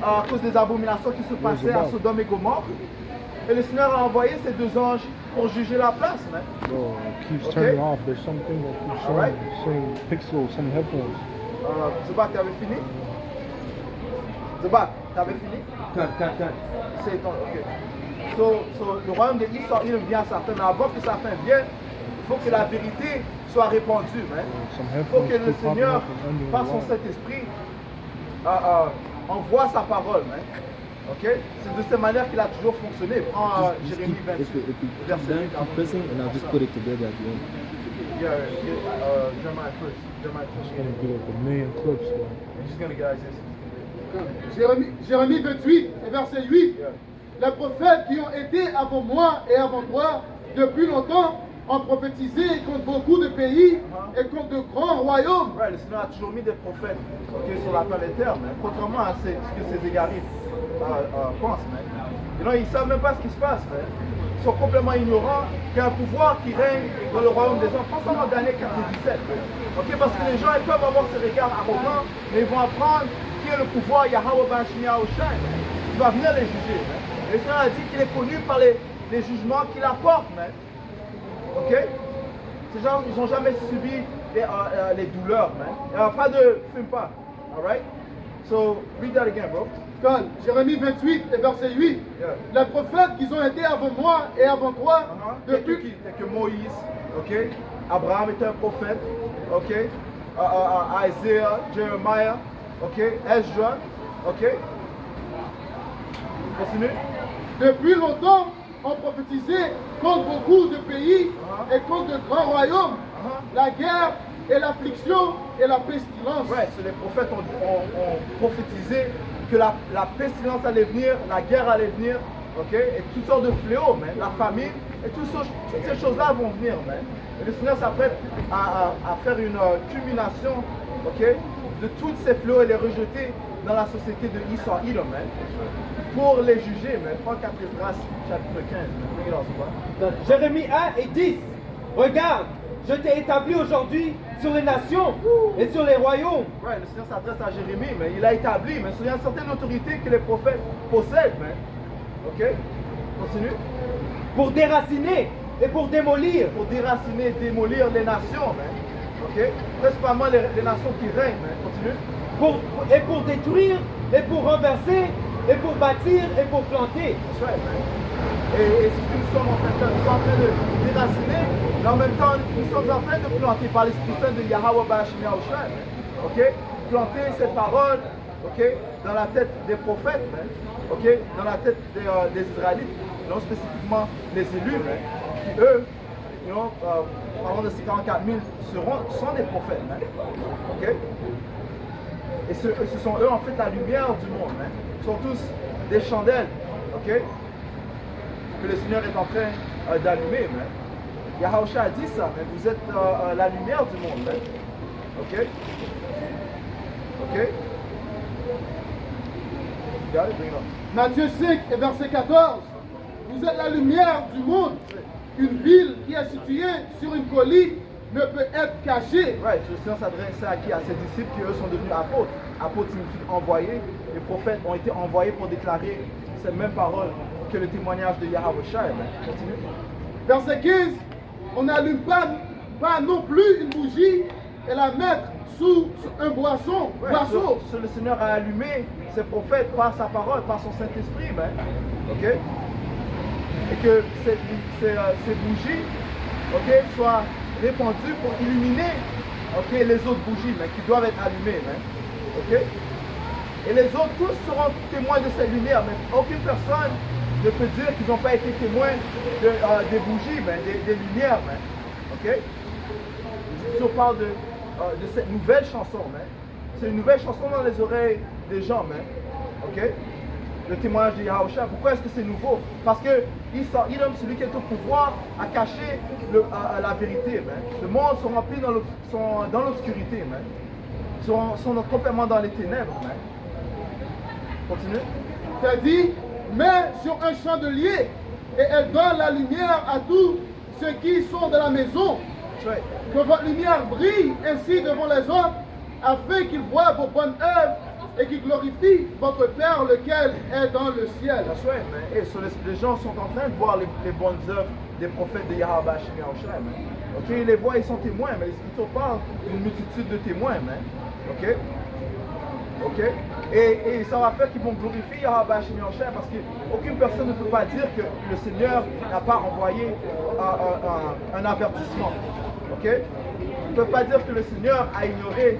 à cause des abominations qui se passaient à Sodome et Gomorrhe. Et le Seigneur a envoyé ces 2 anges pour juger la place, man. Bro, it keeps turning off. There's something that keeps showing, saying pixels, some headphones. Zebak, t'avais fini? Zebak, t'avais fini? C'est ton, ok. So, le royaume de Israël il vient à sa fin, mais avant que sa fin vienne, il faut que la vérité soit répandue, man. Il faut que le Seigneur, par son Saint-Esprit, envoie sa parole, man. Ok? C'est de cette manière qu'il a toujours fonctionné. Prends Jérémie 28, verset 8. And I'll just put it together at the end. Jeremiah first. Jeremiah It's first. going to get like a million clips, though. You're just going to get Isaiah 60. Jérémie 28 et verset 8. Yeah. Les prophètes qui ont été avant moi et avant toi depuis longtemps ont prophétisé contre beaucoup de pays et contre de grands royaumes. Ouais, le Seigneur a toujours mis des prophètes sur la planète Terre, mais contrairement à ce que ces égarés pensent. Ils ne savent même pas ce qui se passe. Mais. Ils sont complètement ignorants qu'il y a un pouvoir qui règne dans le royaume des hommes. Pas seulement dans Daniel 4 et 17. Okay? Parce que les gens ils peuvent avoir ce regard arrogant, mais ils vont apprendre qui est le pouvoir Yahweh Bashmi Yahushua. Il va venir les juger. Mais. Le Seigneur a dit qu'il est connu par les jugements qu'il apporte. Mais. Ok? Ces gens, ils n'ont jamais subi les douleurs, man. Pas de fume pas. Alright? So, read that again, bro. Jérémie 28 et verset 8. Yeah. Les prophètes qui ont été avant moi et avant toi, depuis que Moïse, ok? Abraham était un prophète, ok? Isaiah, Jeremiah, ok? Ezra, ok? Continue. Depuis longtemps, ont prophétisé contre beaucoup de pays et contre de grands royaumes, la guerre et l'affliction et la pestilence. Ouais, les prophètes ont prophétisé que la pestilence allait venir, la guerre allait venir, ok, et toutes sortes de fléaux, man, la famine, et toutes ces choses-là vont venir, man. Et le Seigneur s'apprête à faire une culmination, ok, de tous ces fléaux et les rejeter dans la société de Israël, man, pour les juger, man. Prends 4 Esdras, chapitre 15, Jérémie 1 et 10. Regarde, je t'ai établi aujourd'hui sur les nations et sur les royaumes. Ouais, le Seigneur s'adresse à Jérémie, mais il a établi, mais il y a une certaine autorité que les prophètes possèdent, man. Ok? Continue. Pour déraciner et pour démolir. Pour déraciner et démolir les nations, man. Ok? Principalement les nations qui règnent, man. Continue. Pour détruire et pour renverser et pour bâtir et pour planter. That's right, man. Et c'est ce que nous sommes en train de faire. Nous sommes en train de déraciner, mais en même temps, nous sommes en train de planter par l'Esprit Saint de Yahweh Bashmi Yahushua. Ok? Planter cette parole, ok, dans la tête des prophètes, man. Ok? Dans la tête des Israélites, non spécifiquement les élus, man, qui eux, parlant de ces 44 000, sont des prophètes, man. Ok? Et ce sont eux en fait la lumière du monde, man. Ils sont tous des chandelles, ok? Que le Seigneur est en train d'allumer, man. Yahushua a dit ça, mais vous êtes la lumière du monde, man. Ok? Ok? Got it? Bring it on. Matthieu 5 et verset 14. Vous êtes la lumière du monde. Une ville qui est située sur une colline ne peut être cachée. Ouais, le Seigneur s'adresse à qui? À ses disciples qui eux sont devenus apôtres. Apôtres signifie envoyés. Les prophètes ont été envoyés pour déclarer cette même parole que le témoignage de Yahushua. Continue. Verset 15. On n'allume pas non plus une bougie et la mettre sous un boisseau. Ouais, le Seigneur a allumé ses prophètes par sa parole, par son Saint-Esprit, man. Ok? Et que ces bougies, ok, soient répandues pour illuminer, ok, les autres bougies, man, qui doivent être allumées, man. Ok? Et les autres tous seront témoins de cette lumière, mais aucune personne ne peut dire qu'ils n'ont pas été témoins des bougies, man, des lumières, man. Ok? On parle de cette nouvelle chanson, man. C'est une nouvelle chanson dans les oreilles des gens, man. Ok? Le témoignage de Yahushua. Pourquoi est-ce que c'est nouveau? Parce que Edom, celui qui est au pouvoir, a caché la vérité, man. Le monde sont remplis dans l'obscurité, man. Sont complètement dans les ténèbres, man. Continue. C'est dit, mais sur un chandelier, et elle donne la lumière à tous ceux qui sont dans la maison. Right. Que votre lumière brille ainsi devant les hommes, afin qu'ils voient vos bonnes œuvres et qui glorifie votre Père lequel est dans le ciel. That's right, man. Hey, so les gens sont en train de voir les bonnes œuvres des prophètes de Yahweh Hashem Yahushua, man. Ok, ils les voient, ils sont témoins, mais les Écritures parlent d'une multitude de témoins, man. Ok? Ok? Et ça va faire qu'ils vont glorifier Yahweh Hashem Yahushua parce qu'aucune personne ne peut pas dire que le Seigneur n'a pas envoyé un avertissement. Ok? Ils ne peuvent pas dire que le Seigneur a ignoré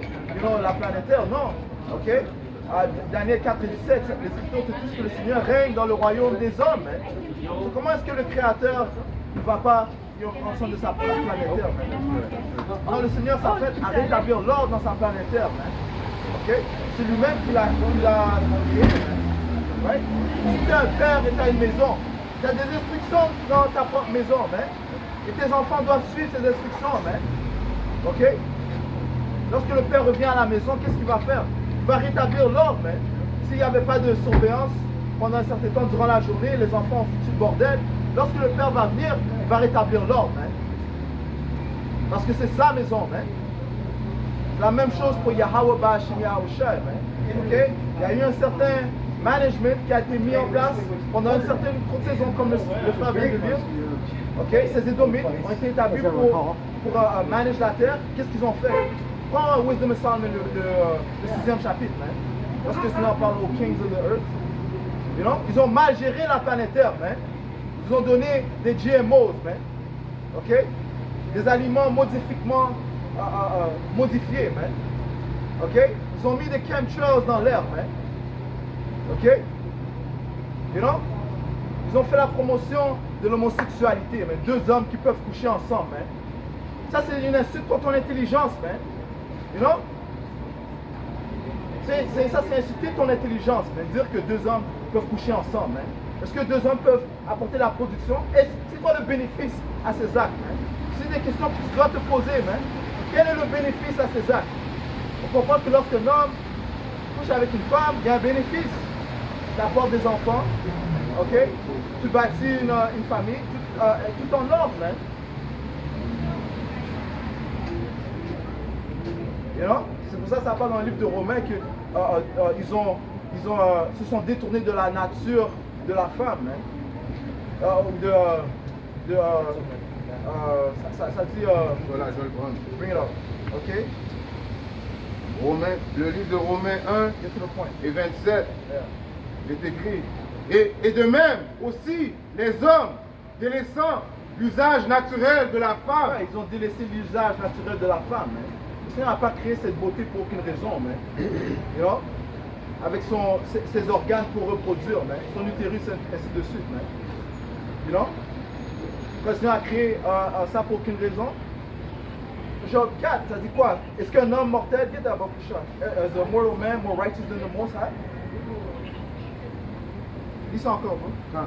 la planète Terre, non. Ok? Daniel 4 et 17, les Écritures te disent que le Seigneur règne dans le royaume des hommes. Hein. Donc, comment est-ce que le Créateur ne va pas prendre soin de sa planète Terre? Hein? Non, le Seigneur s'apprête à rétablir l'ordre dans sa planète Terre. Hein. Okay? C'est lui-même qui l'a créé. Hein. Right? Si tu as un père et tu as une maison, tu as des instructions dans ta propre maison. Hein? Et tes enfants doivent suivre ces instructions. Hein? Ok? Lorsque le père revient à la maison, qu'est-ce qu'il va faire? Il va rétablir l'ordre. Hein? S'il n'y avait pas de surveillance pendant un certain temps durant la journée, les enfants ont foutu le bordel. Lorsque le père va venir, il va rétablir l'ordre. Hein? Parce que c'est sa maison. Hein? La même chose pour Yahweh Ba'Hashem Yahushua. Hein? Okay? Il y a eu un certain management qui a été mis en place pendant une certaine courte saison, comme le frère vient de dire. Okay? Ces Édomites ont été établis pour manager la terre. Qu'est-ce qu'ils ont fait? Prends Wisdom of Solomon, le 6e chapitre. Hein? Lorsque le Seigneur parle aux kings of the earth. You know? Ils ont mal géré la planète Terre. Hein? Ils ont donné des GMOs. Hein? Okay? Des aliments modifiés. Hein? Okay? Ils ont mis des chemtrails dans l'air. Hein? Okay? You know? Ils ont fait la promotion de l'homosexualité. Deux hommes qui peuvent coucher ensemble. Hein? Ça, c'est une insulte pour ton intelligence. Hein? You know? Ça, c'est insulter ton intelligence. Hein? Dire que deux hommes peuvent coucher ensemble. Hein? Est-ce que deux hommes peuvent apporter la production? C'est quoi le bénéfice à ces actes? Hein? C'est des questions que tu dois te poser. Hein? Quel est le bénéfice à ces actes? On comprend que lorsqu'un homme couche avec une femme, il y a un bénéfice. Tu apportes des enfants, ok? Tu bâtis une famille, tout en ordre. Hein? You know? C'est pour ça que ça parle dans le livre de Romains que se sont détournés de la nature de la femme. Hein? Ça dit. Voilà, je vais le prendre. Bring it up. Ok? Le livre de Romains 1 et 27 est écrit. Et de même aussi les hommes délaissant l'usage naturel de la femme. Ouais, ils ont délaissé l'usage naturel de la femme. Hein. Le Seigneur n'a pas créé cette beauté pour aucune raison. Hein. You know? Avec ses organes pour reproduire, hein. Son utérus, ainsi de suite. Hein. You know? Le Seigneur a créé ça pour aucune raison. Job 4, ça dit quoi? Est-ce qu'un homme mortel, get that book shot? Is a mortal man more righteous than the Most High? Lis ça encore, hein?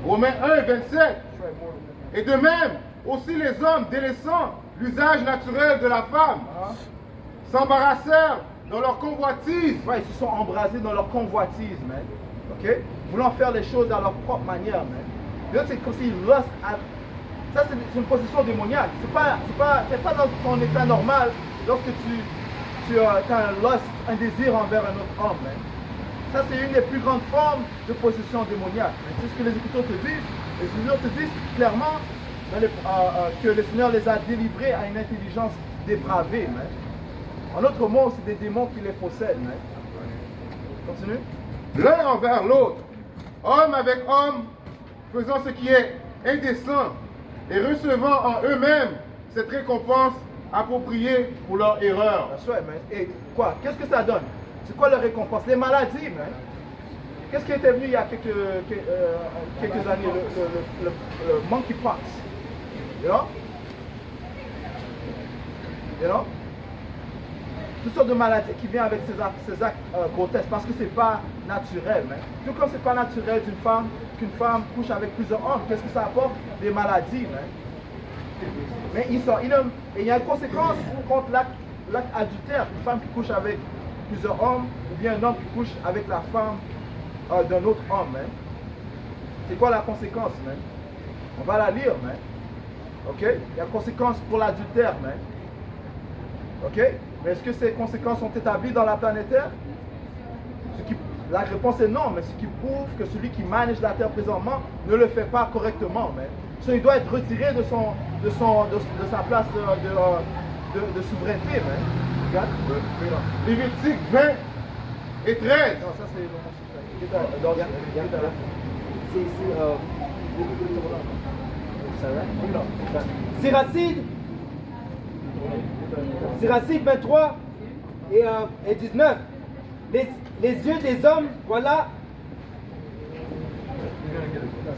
Romains 1 et 27. Et de même, aussi les hommes délaissant l'usage naturel de la femme s'embarrassèrent dans leur convoitise. Ouais, ils se sont embrasés dans leur convoitise, man. Ok? Voulant faire les choses à leur propre manière, man. C'est comme s'ils lust à... Ça, c'est une position démoniaque. T'es pas dans ton état normal lorsque tu as un lust, un désir envers un autre homme. Hein. Ça, c'est une des plus grandes formes de position démoniaque. C'est ce que les Écritures te disent. Les Écritures te disent clairement que le Seigneur les a délivrés à une intelligence dépravée. Hein. En d'autres mots, c'est des démons qui les possèdent. Hein. Continue. L'un envers l'autre, homme avec homme, faisant ce qui est indécent, et recevant en eux-mêmes cette récompense appropriée pour leur erreur. Et quoi? Qu'est-ce que ça donne? C'est quoi leur récompense? Les maladies, man. Qu'est-ce qui était venu il y a quelques années? Le monkeypox. You know? You know? Toutes sortes de maladies qui viennent avec ces actes grotesques parce que c'est pas naturel. Man. Tout comme c'est pas naturel qu'une femme couche avec plusieurs hommes, qu'est-ce que ça apporte? Des maladies. Man. Mais il y a une conséquence contre l'acte adultère. Une femme qui couche avec plusieurs hommes ou bien un homme qui couche avec la femme d'un autre homme. Man. C'est quoi la conséquence? Man? On va la lire. Man. Ok? Il y a une conséquence pour l'adultère. Ok? Mais est-ce que ces conséquences sont établies dans la planète Terre? La réponse est non, mais ce qui prouve que celui qui manage la terre présentement ne le fait pas correctement. So, il doit être retiré de sa place de souveraineté. Regarde. Lévitique 20 et 13. Non, ça c'est Siracide 23 et 19. Les yeux des hommes, voilà.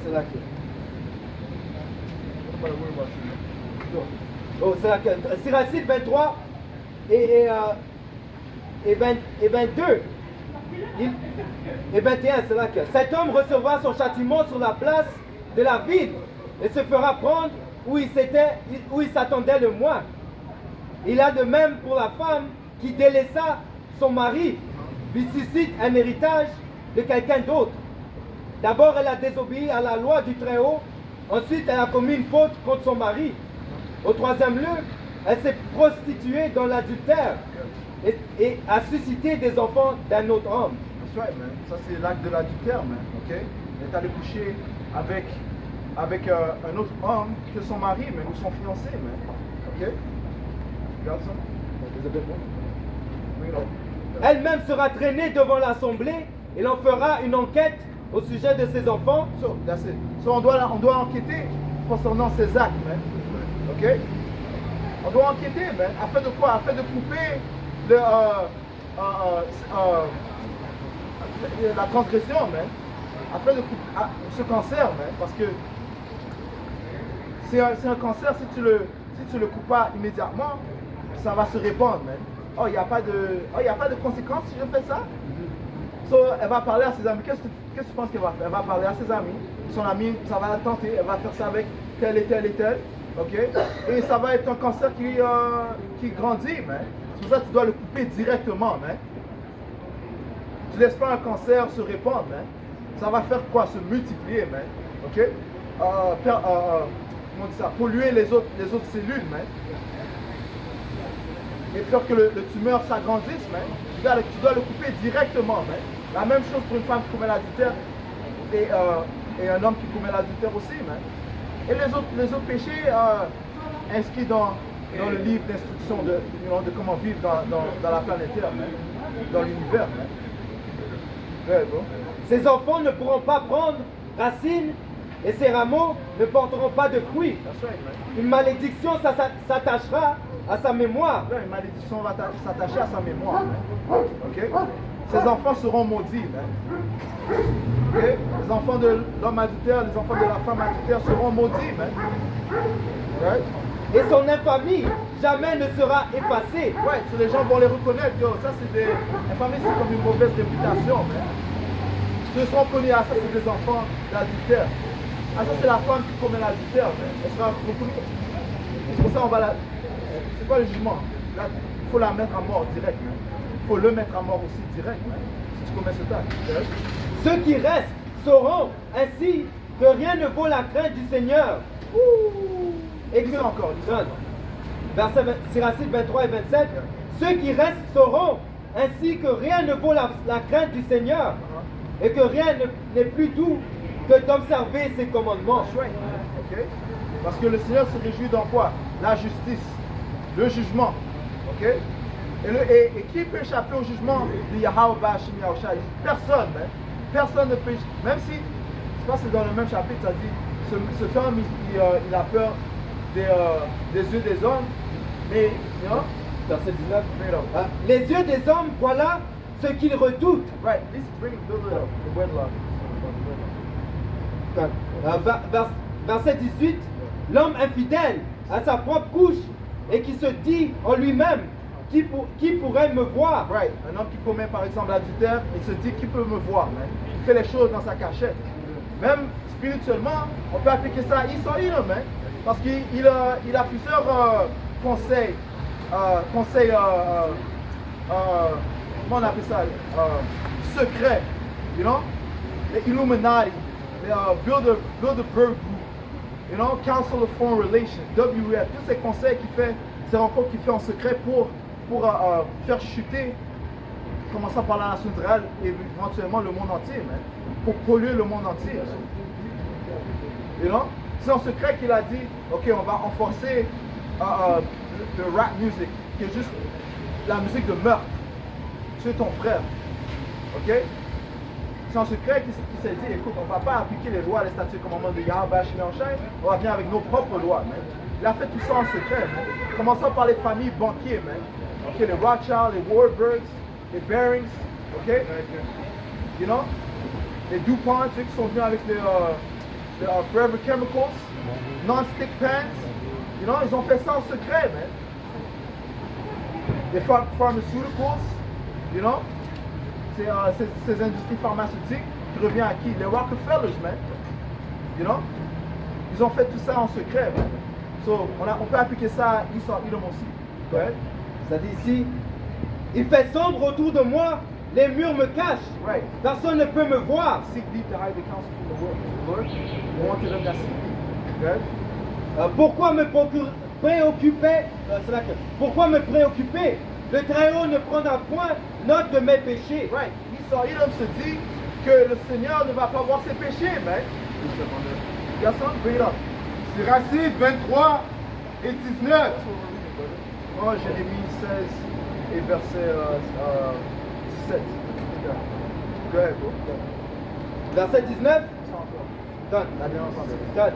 C'est là que. Oh, c'est là que. Siracide 23 et 22. Et 21, c'est là que. Cet homme recevra son châtiment sur la place de la ville et se fera prendre où il s'attendait le moins. Il a de même pour la femme qui délaissa son mari, lui suscite un héritage de quelqu'un d'autre. D'abord, elle a désobéi à la loi du Très-Haut. Ensuite, elle a commis une faute contre son mari. Au troisième lieu, elle s'est prostituée dans l'adultère et a suscité des enfants d'un autre homme. That's right, man. Ça, c'est l'acte de l'adultère, man. OK? Elle est allée coucher avec un autre homme que son mari, man, ou son fiancé, man. OK? Regarde ça. Elle-même sera traînée devant l'assemblée et l'on fera une enquête au sujet de ses enfants. So, that's it. So, on doit enquêter concernant ces actes, man. OK? On doit enquêter, man. Afin de quoi? Afin de couper la transgression, man. Afin de couper ce cancer, man. Parce que c'est un cancer, si tu le coupes pas immédiatement, ça va se répandre, man. Oh, il n'y a pas de conséquences si je fais ça. So, elle va parler à ses amis. Qu'est-ce que tu penses qu'elle va faire? Elle va parler à ses amis. Son ami, ça va la tenter. Elle va faire ça avec tel et tel et tel. OK? Et ça va être un cancer qui grandit, man. C'est pour ça que tu dois le couper directement, man. Tu laisses pas un cancer se répandre, man. Ça va faire quoi? Se multiplier, man. OK? Comment on dit ça? Polluer les autres cellules, man. Et faire que le tumeur s'agrandisse, man. Tu dois le couper directement, man. La même chose pour une femme qui commet l'adultère et un homme qui commet l'adultère aussi, man. Et les autres péchés inscrits dans le livre d'instruction de comment vivre dans la planète Terre, man. Dans l'univers, man. Ouais, bon. Ses enfants ne pourront pas prendre racine et ses rameaux ne porteront pas de fruits. That's right, man. Une malédiction s'attachera à sa mémoire. Là, une malédiction va s'attacher à sa mémoire, man. OK? Ses enfants seront maudits, man. OK? Les enfants de l'homme adultère, les enfants de la femme adultère seront maudits, man. Right? Et son infamie jamais ne sera effacée. Ouais, so les gens vont les reconnaître. Yo, ça c'est des... Infamie, c'est comme une mauvaise réputation, man. Ceux qui seront connus à ça, c'est des enfants d'adultère. Ah, ça c'est la femme qui commet l'adultère, man. Elle sera reconnue. C'est pour ça qu'on va la... C'est quoi le jugement? Là, il faut la mettre à mort direct, man. Il faut le mettre à mort aussi direct, man. Si tu commets cet acte. Right? Ceux qui restent sauront ainsi que rien ne vaut la crainte du Seigneur. Et que encore, verset Siracide 23 et 27, ceux qui restent sauront ainsi que rien ne vaut la crainte du Seigneur et que rien n'est plus doux que d'observer ses commandements. That's right. OK? Parce que le Seigneur se réjouit dans quoi? La justice, le jugement. OK? Et qui peut échapper au jugement de Yahweh Bashim Yahushai? Personne, hein? Personne ne peut. Même si, je pense que c'est dans le même chapitre, ça dit, cet homme, il a peur des yeux des hommes, mais, Verset 19. Les yeux des hommes, voilà ce qu'ils redoutent. Right, this is bringing the wedlock. Verset 18. L'homme infidèle à sa propre couche et qui se dit en lui-même, qui pourrait me voir? Right, un homme qui commet par exemple l'adultère, il se dit qui peut me voir, man. Il fait les choses dans sa cachette. Même spirituellement, on peut appliquer ça à Israël, man. Parce qu'il a plusieurs conseils, comment on appelle ça, secrets, you know, les Illuminati, les Bilderberg Group, you know, Council of Foreign Relations, WF, tous ces conseils qu'il fait, ces rencontres qu'il fait en secret pour faire chuter commençant par la nation d'Israël et éventuellement le monde entier, man, pour polluer le monde entier. You know? C'est en secret qu'il a dit, ok, on va renforcer le rap music, qui est juste la musique de meurtre. Tuer ton frère. Ok? C'est en secret qu'il s'est dit, écoute, on ne va pas appliquer les lois, les statuts et commandements de Yahweh Shai, on va venir avec nos propres lois, man. Il a fait tout ça en secret, man. Commençant par les familles banquiers, man. Ok, les Rothschild, les Warburgs, les Barings, ok? You know? Les DuPont, ceux qui sont venus avec les Forever Chemicals, non-stick pans, you know, ils ont fait ça en secret, man. Les pharmaceuticals, you know, ces industries pharmaceutiques qui revient à qui? Les Rockefellers, man. You know? Ils ont fait tout ça en secret, man. So, on peut appliquer ça à Esau Edom aussi. Right? Ça dit ici, il fait sombre autour de moi, les murs me cachent, Right. personne ne peut me voir. Seek deep to hide the counsel from the Lord. Wanted them that seek deep. Right? Pourquoi me préoccuper? Le Très-Haut ne prendra point note de mes péchés. Right. Esau Edom se dit que le Seigneur ne va pas voir ses péchés, man. Yes, son? Bring it up. Siracide 23 et 19. Oh, Jérémie 16 et verset 17. Go ahead, bro. Verset 19. Donne. La dernière partie. Donne.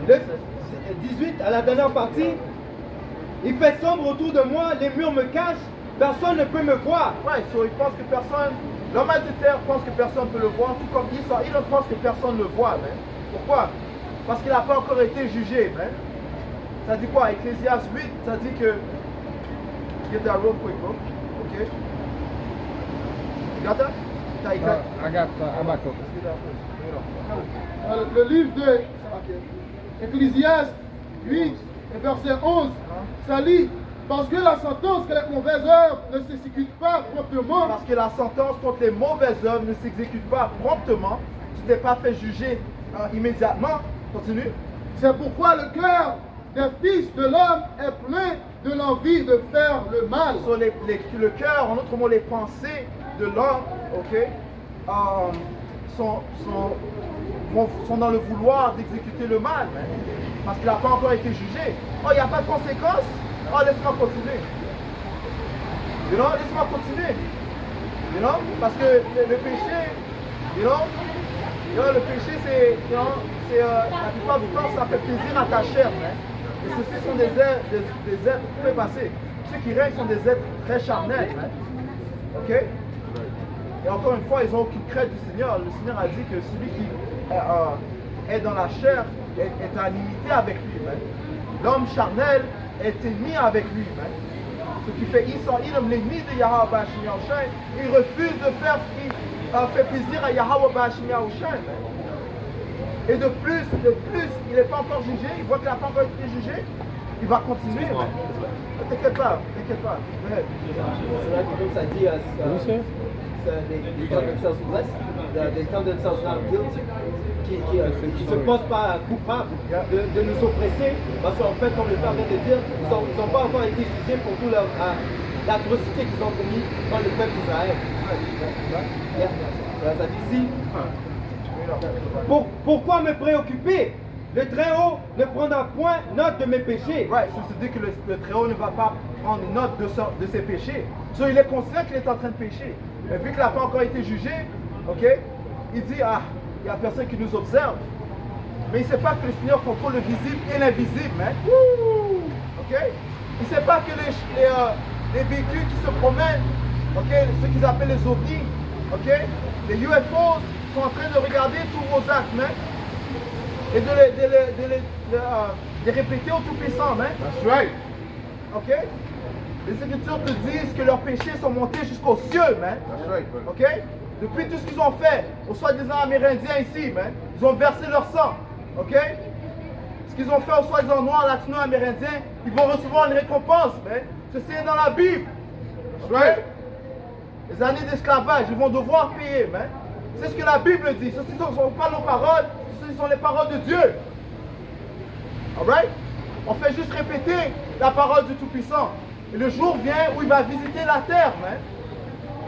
Le 18 à la dernière partie. Il fait sombre autour de moi, les murs me cachent, personne ne peut me voir. Ouais, so il pense que personne, l'homme de terre pense que personne ne peut le voir, tout comme Esau, il pense que personne ne le voit, man. Pourquoi? Parce qu'il n'a pas encore été jugé, man. Ça dit quoi? Ecclésiaste 8, ça dit que... Get that real quick, bro. Ok? You got that? I got Habakkuk. Let's get that first. Bring it up. Le livre de Ecclésiaste 8 et verset 11, ça lit, parce que la sentence que les mauvaises œuvres ne s'exécute pas promptement. Parce que la sentence contre les mauvaises œuvres ne s'exécute pas promptement, tu t'es pas fait juger immédiatement. Continue. C'est pourquoi le cœur des fils de l'homme est plein de l'envie de faire le mal. So, le cœur, en autre mot, les pensées de l'homme, ok, sont dans le vouloir d'exécuter le mal, hein, parce qu'il n'a pas encore été jugé. Oh, il n'y a pas de conséquences? Oh, laisse-moi continuer. You know, laisse-moi continuer. You know, parce que le péché, you know, le péché, c'est, la plupart du temps, ça fait plaisir à ta chair, hein. Et ceux-ci sont des êtres, vous pouvez passer. Ceux qui règnent sont des êtres très charnels, hein. Ok? Et encore une fois, ils n'ont aucune crainte du Seigneur. Le Seigneur a dit que celui qui est dans la chair est en inimité avec lui. Hein. L'homme charnel est ennemi avec lui. Hein. Ce qui fait Esau Edom, l'ennemi de Yahweh Bashim Yahushai, il refuse de faire ce qui fait plaisir à Yahweh Bashim Yahushai. Et de plus, il n'est pas encore jugé, il voit qu'il n'a pas encore été jugé, il va continuer. T'inquiète pas. C'est vrai que comme ça dit, they count themselves blessed, they count themselves not guilty, qui ne se pensent pas coupables de nous oppresser, parce qu'en fait, comme le Père vient de dire, ils n'ont pas encore été jugés pour toute l'atrocité qu'ils ont commis dans le peuple d'Israël. Ça dit ici, pourquoi me préoccuper? Le Très-Haut ne prendra point note de mes péchés. Right, so se dit que le Très-Haut ne va pas prendre note de ses péchés. So il est conscient qu'il est en train de pécher. Mais vu qu'il n'a pas encore été jugé, ok, il dit, il n'y a personne qui nous observe. Mais il ne sait pas que le Seigneur contrôle le visible et l'invisible, hein. Ok? Il ne sait pas que les véhicules qui se promènent, ok, ceux qu'ils appellent les ovnis, ok, les UFOs sont en train de regarder tous vos actes, hein, et de les répéter au Tout-Puissant, hein. That's right. Ok? Les Écritures te disent que leurs péchés sont montés jusqu'aux cieux, man. That's right, brother. Ok? Depuis tout ce qu'ils ont fait, aux soi-disant Amérindiens ici, man, ils ont versé leur sang. Ok? Ce qu'ils ont fait aux soi-disant Noirs, Latino-Amérindiens, ils vont recevoir une récompense, man. Ceci est dans la Bible. That's right. Les années d'esclavage, ils vont devoir payer, man. C'est ce que la Bible dit. Ceci ne sont pas nos paroles, ceci sont les paroles de Dieu. Alright? On fait juste répéter la parole du Tout-Puissant. Et le jour vient où il va visiter la terre, man.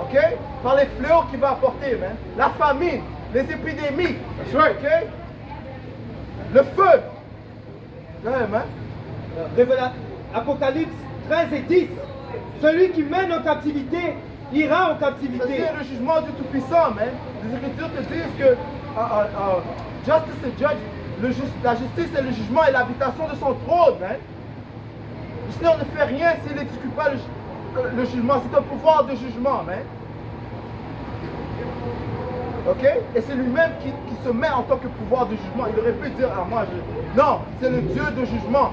ok? Par les fléaux qu'il va apporter, man. La famine, les épidémies, ok? Le feu. Ouais, man. Apocalypse 13 et 10. Celui qui mène en captivité ira en captivité. C'est le jugement du Tout-Puissant, man. Les Écritures te disent que justice and judge, la justice et le jugement et l'habitation de son trône, man. Le Seigneur ne fait rien s'il n'exécute pas le jugement. C'est un pouvoir de jugement, man. Ok? Et c'est lui-même qui se met en tant que pouvoir de jugement. Il aurait pu dire, ah moi, non, c'est le Dieu de jugement.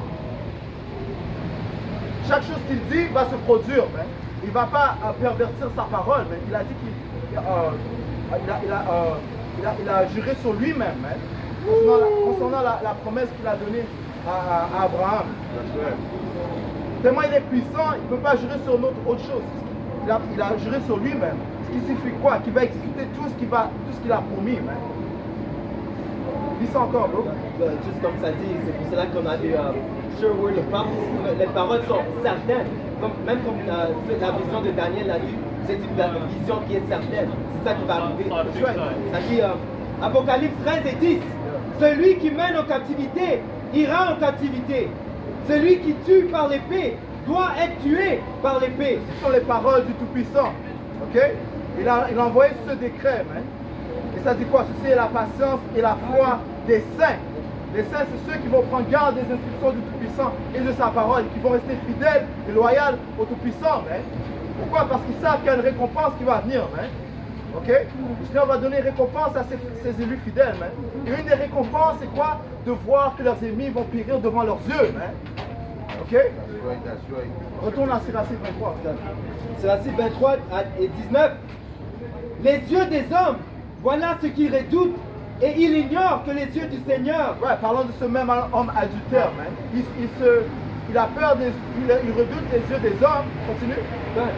Chaque chose qu'il dit va se produire, man. Il ne va pas pervertir sa parole, man. Il a dit qu'il a juré sur lui-même, man. Concernant la promesse qu'il a donnée à Abraham. Tellement il est puissant, il ne peut pas jurer sur autre chose. Il a juré sur lui-même. Ce qui signifie quoi? Qu'il va exécuter tout ce qu'il a promis, man. Dis ça encore, bro. Juste comme ça dit, c'est pour cela qu'on a dit sure word of prophecy. Les paroles sont certaines. Même comme la vision de Daniel a dit, c'est une vision qui est certaine. C'est ça qui va arriver. Ça dit Apocalypse 13 et 10. Celui qui mène en captivité ira en captivité. Celui qui tue par l'épée doit être tué par l'épée. Ce sont les paroles du Tout-Puissant. Ok? Il a envoyé ce décret, man. Et ça dit quoi? Ceci est la patience et la foi des saints. Les saints, c'est ceux qui vont prendre garde des instructions du Tout-Puissant et de sa parole, qui vont rester fidèles et loyaux au Tout-Puissant, man. Pourquoi? Parce qu'ils savent qu'il y a une récompense qui va venir, man. Ok? Le Seigneur va donner récompense à ses élus fidèles, man. Et une des récompenses, c'est quoi? De voir que leurs ennemis vont périr devant leurs yeux, man. Ok? Retourne à Siracide 23. Siracide 23 et 19. Les yeux des hommes, voilà ce qu'ils redoutent, et ils ignorent que les yeux du Seigneur. Ouais, parlons de ce même homme adultère, man. Il a peur, il redoute les yeux des hommes. Continue. Ouais.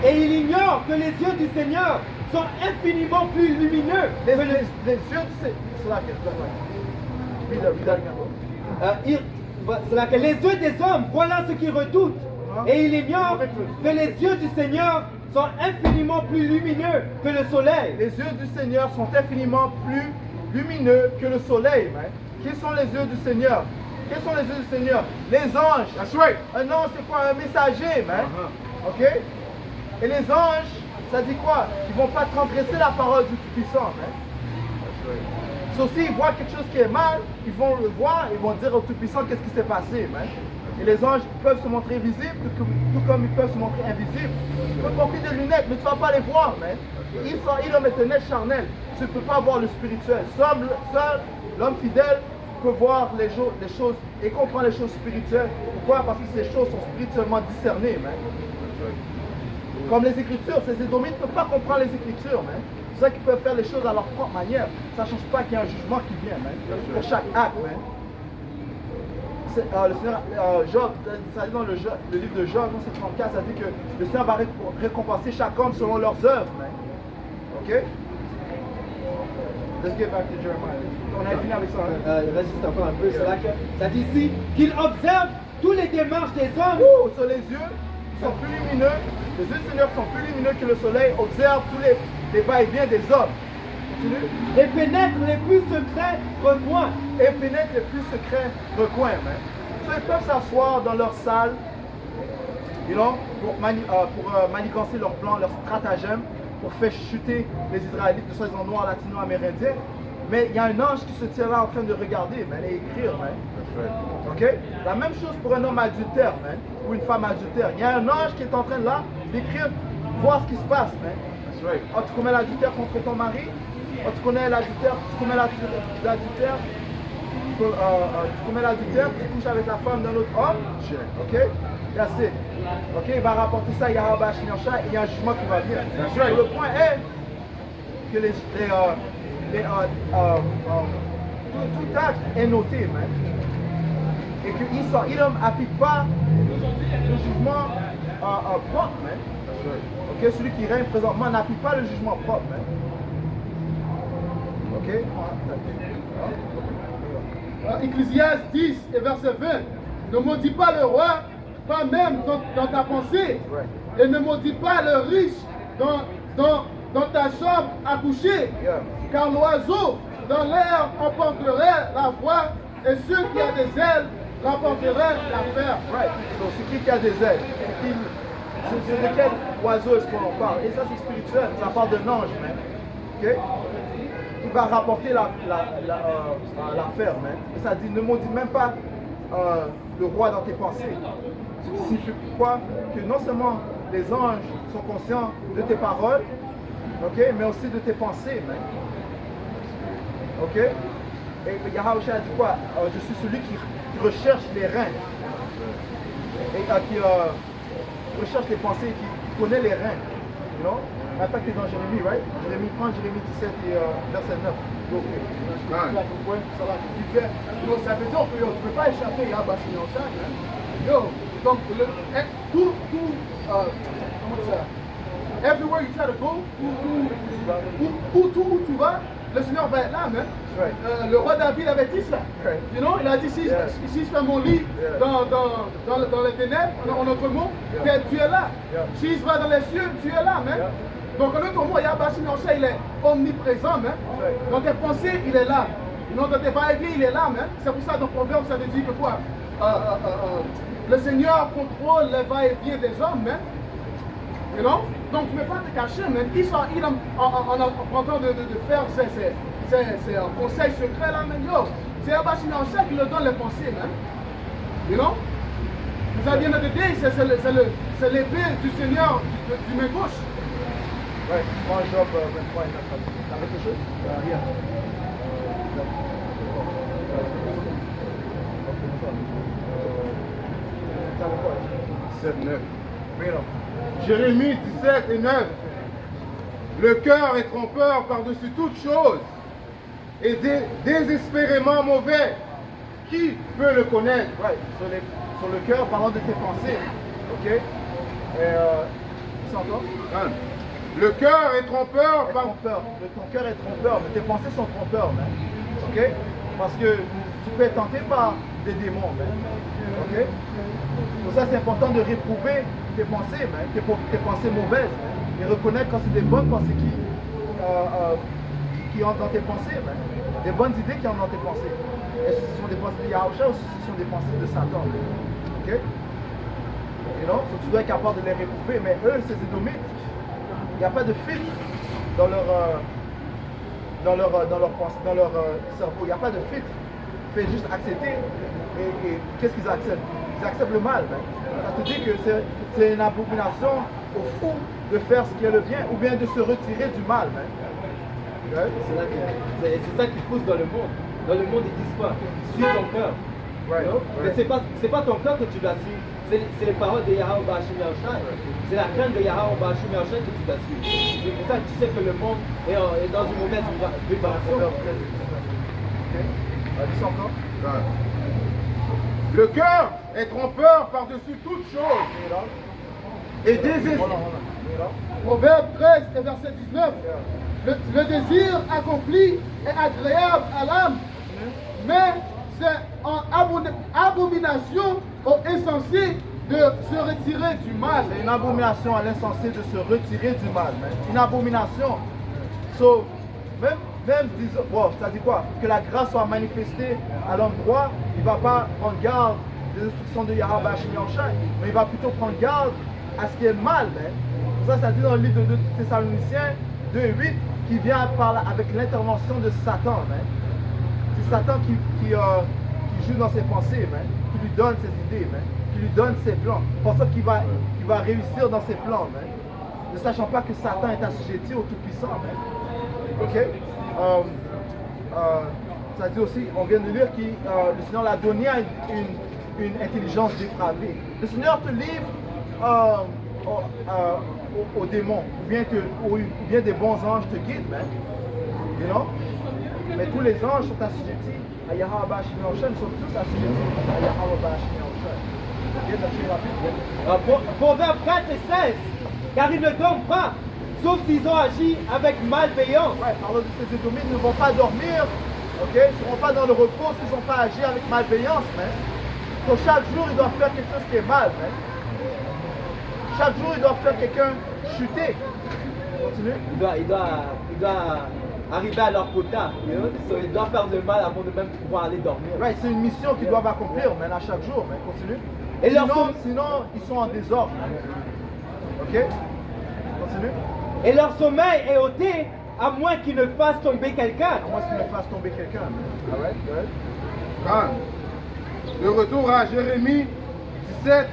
Et il ignore que les yeux du Seigneur sont infiniment plus lumineux. Les yeux du Seigneur. C'est là que les yeux des hommes, voilà ce qu'ils redoutent. Et il ignore que les yeux du Seigneur sont infiniment plus lumineux que le soleil. Les yeux du Seigneur sont infiniment plus lumineux que le soleil, man. Qui sont les yeux du Seigneur? Quels sont les yeux du Seigneur? Les anges. That's right. Un ange, c'est quoi? Un messager, man. Ok? Et les anges, ça dit quoi? Ils vont pas transgresser la parole du Tout-Puissant, man. Sauf s'ils voient quelque chose qui est mal, ils vont le voir, ils vont dire au Tout-Puissant qu'est-ce qui s'est passé, man. Et les anges peuvent se montrer visibles, tout comme ils peuvent se montrer invisibles. Tu peux porter des lunettes, mais tu ne vas pas les voir, man. Il homme est un être charnel. Tu ne peux pas voir le spirituel. Seul l'homme fidèle peut voir les choses et comprendre les choses spirituelles. Pourquoi? Parce que ces choses sont spirituellement discernées, man. Comme les Écritures, ces Édomites ne peuvent pas comprendre les Écritures, man. C'est ça qu'ils peuvent faire les choses à leur propre manière. Ça ne change pas qu'il y a un jugement qui vient, man. Pour chaque acte, man. Le Seigneur, Job, ça dit dans le livre de Job, c'est 34, ça dit que le Seigneur va récompenser chaque homme selon leurs œuvres. Man. Ok? Let's get back to Jeremiah. On a fini avec ça. Reste juste encore un peu, c'est là que ça dit ici qu'il observe tous les démarches des hommes. Sur les yeux, ils sont plus lumineux. Les yeux du Seigneur sont plus lumineux que le soleil. Observe tous les va-et-vient des hommes. Et pénètre les plus secrets recoins. Et pénètre les plus secrets recoins, man. So, ils peuvent s'asseoir dans leur salle, pour manigancer leurs plans, leurs stratagèmes, pour faire chuter les Israélites, que ce soit noirs, latino-amérindiens. Mais il y a un ange qui se tient là en train de regarder, man, et écrire, man. Ok? La même chose pour un homme adultère, man, ou une femme adultère. Il y a un ange qui est en train là d'écrire, voir ce qui se passe, man. Oh, tu commets l'adultère contre ton mari? Oh, tu connais l'adultère, tu commets l'adultère, tu couches avec la femme d'un autre homme, ok? That's it. Ok, il va rapporter ça, il y a Rabba Shinasha, et il y a un jugement qui va venir. Le point est que tout acte est noté, man. Et que Edom n'applique pas le jugement propre, man. Ok, celui qui règne présentement n'applique pas le jugement propre, man. Ok? Ecclésiaste 10 et verset 20. Ne maudis pas le roi, pas même dans ta pensée. Et ne maudis pas le riche dans ta chambre à coucher, Yeah. car l'oiseau dans l'air emporterait la voix, et ceux qui ont des ailes remporteraient l'affaire. Right. So, c'est qui a des ailes? C'est de quel oiseau est-ce qu'on en parle? Et ça, c'est spirituel. Ça parle d'un ange, man. Ok? Il va rapporter l'affaire, man. Et ça dit, ne maudis même pas le roi dans tes pensées. Ce qui signifie quoi? Que non seulement les anges sont conscients de tes paroles, ok, mais aussi de tes pensées, man. Ok? Et Yahweh a dit quoi? Je suis celui qui recherche les reins. Et qui recherche les pensées, qui connaît les reins. You know? En fait, tu es dans Jérémie, right? Prends Jérémie 17 et verset 9. Ouais. Ça veut dire que tu ne peux pas échapper à Bassinansa. Yo, donc, comment ça? Everywhere you try to go, où tu vas, le Seigneur va être là, man. Right. Le roi David avait dit ça. Right. You know, il a dit si je fais mon lit dans les ténèbres, en notre monde, tu es là. Yeah. Si je vais dans les cieux, tu es là, man. Yeah. Donc, en autre mot, Yahweh Shinonsa, il est omniprésent, man. Right. Dans tes pensées, il est là. Dans tes va-et-vient, il est là, man. C'est pour ça, dans le proverbe, ça veut dire que quoi? Le Seigneur contrôle les va-et-vient des hommes, man. You know? Donc, tu ne peux pas te cacher, man. Il en train de faire ses conseils secrets, là, man. Yo, c'est Yahweh Shinonsa qui le donne les pensées, man. You know? Vous avez bien noté, c'est l'épée du Seigneur du main gauche. Ouais, prends Job 23 et 9. T'as quelque chose? Rien. 7, 9. Mais non. Jérémie 17 et 9. Le cœur est trompeur par-dessus toute chose et désespérément mauvais. Qui peut le connaître? Ouais, sur le cœur, parlant de tes pensées. Ok? Et tu encore? Le cœur est trompeur par... Ton cœur est trompeur, mais tes pensées sont trompeurs, man. Ok? Parce que tu peux être tenté par des démons, man. Ok? Pour ça, c'est important de réprouver tes pensées, man. Tes pensées mauvaises, man. Et reconnaître quand c'est des bonnes pensées qui entrent dans tes pensées, man. Des bonnes idées qui entrent dans tes pensées. Est-ce que ce sont des pensées de Yahweh ou ce sont des pensées de Satan, man. Ok? You know? So, tu dois être capable de les réprouver, mais eux, ces Édomites, il n'y a pas de filtre dans leur cerveau. Il n'y a pas de filtre. Il fait juste accepter. Et qu'est-ce qu'ils acceptent? Ils acceptent le mal. Ben. Ça te dit que c'est une abomination au fou de faire ce qui est le bien ou bien de se retirer du mal. Ben. Ouais? C'est ça qui pousse dans le monde. Dans le monde, ils disent quoi? Suis ton cœur. Right. You know? Mais c'est pas ton cœur que tu dois suivre. C'est les paroles de Yahweh Bashim Yahushai. C'est la crainte de Yahweh Bashim Yahushai que tu dois suivre. C'est pour ça que tu sais que le monde est dans une mauvaise vibration. Dis encore. Le cœur est trompeur par-dessus toute chose et désespérément. Proverbe 13 et verset 19. Le désir accompli est agréable à l'âme, mais c'est en abomination aux insensés de se retirer du mal. C'est une abomination à l'insensé de se retirer du mal. Man. Une abomination. So, même disons, bon, ça dit quoi? Que la grâce soit manifestée à l'endroit, il ne va pas prendre garde des instructions de Yahweh Bashim Yahushai, mais il va plutôt prendre garde à ce qui est mal. Man. Pour ça dit dans le livre de 2 Thessaloniciens 2 et 8 qui vient avec l'intervention de Satan. C'est Satan qui joue dans ses pensées, man, qui lui donne ses idées, man, qui lui donne ses plans. Pour ça qu'il va réussir dans ses plans, man, ne sachant pas que Satan est assujetti au Tout-Puissant. Ok? Ça dit aussi, on vient de lire que le Seigneur l'a donné à une intelligence dépravée. Le Seigneur te livre aux démons, ou bien des bons anges te guident, man. You know? Mais tous les anges sont assujettis à Yahweh Bashim Yahushai, sont tous assujettis à Yahweh Bashim Yahushai. Proverbe 4 et 16. Car ils ne dorment pas, sauf s'ils ont agi avec malveillance. Ouais, alors ces Édomites ne vont pas dormir, ok? Ils ne seront pas dans le repos s'ils n'ont pas agi avec malveillance, man. Donc chaque jour, ils doivent faire quelque chose qui est mal, man. Chaque jour, ils doivent faire quelqu'un chuter. Continue. il doit arriver à leur quota. You know? So, ils doivent faire le mal avant de même pouvoir aller dormir. Right, c'est une mission qu'ils doivent accomplir, man, à chaque jour, man. Continue. Et Sinon, ils sont en désordre. Ok? Continue. Et leur sommeil est ôté à moins qu'ils ne fassent tomber quelqu'un. À moins qu'ils ne fassent tomber quelqu'un, man. Alright, good. Calme. De retour à Jérémie 17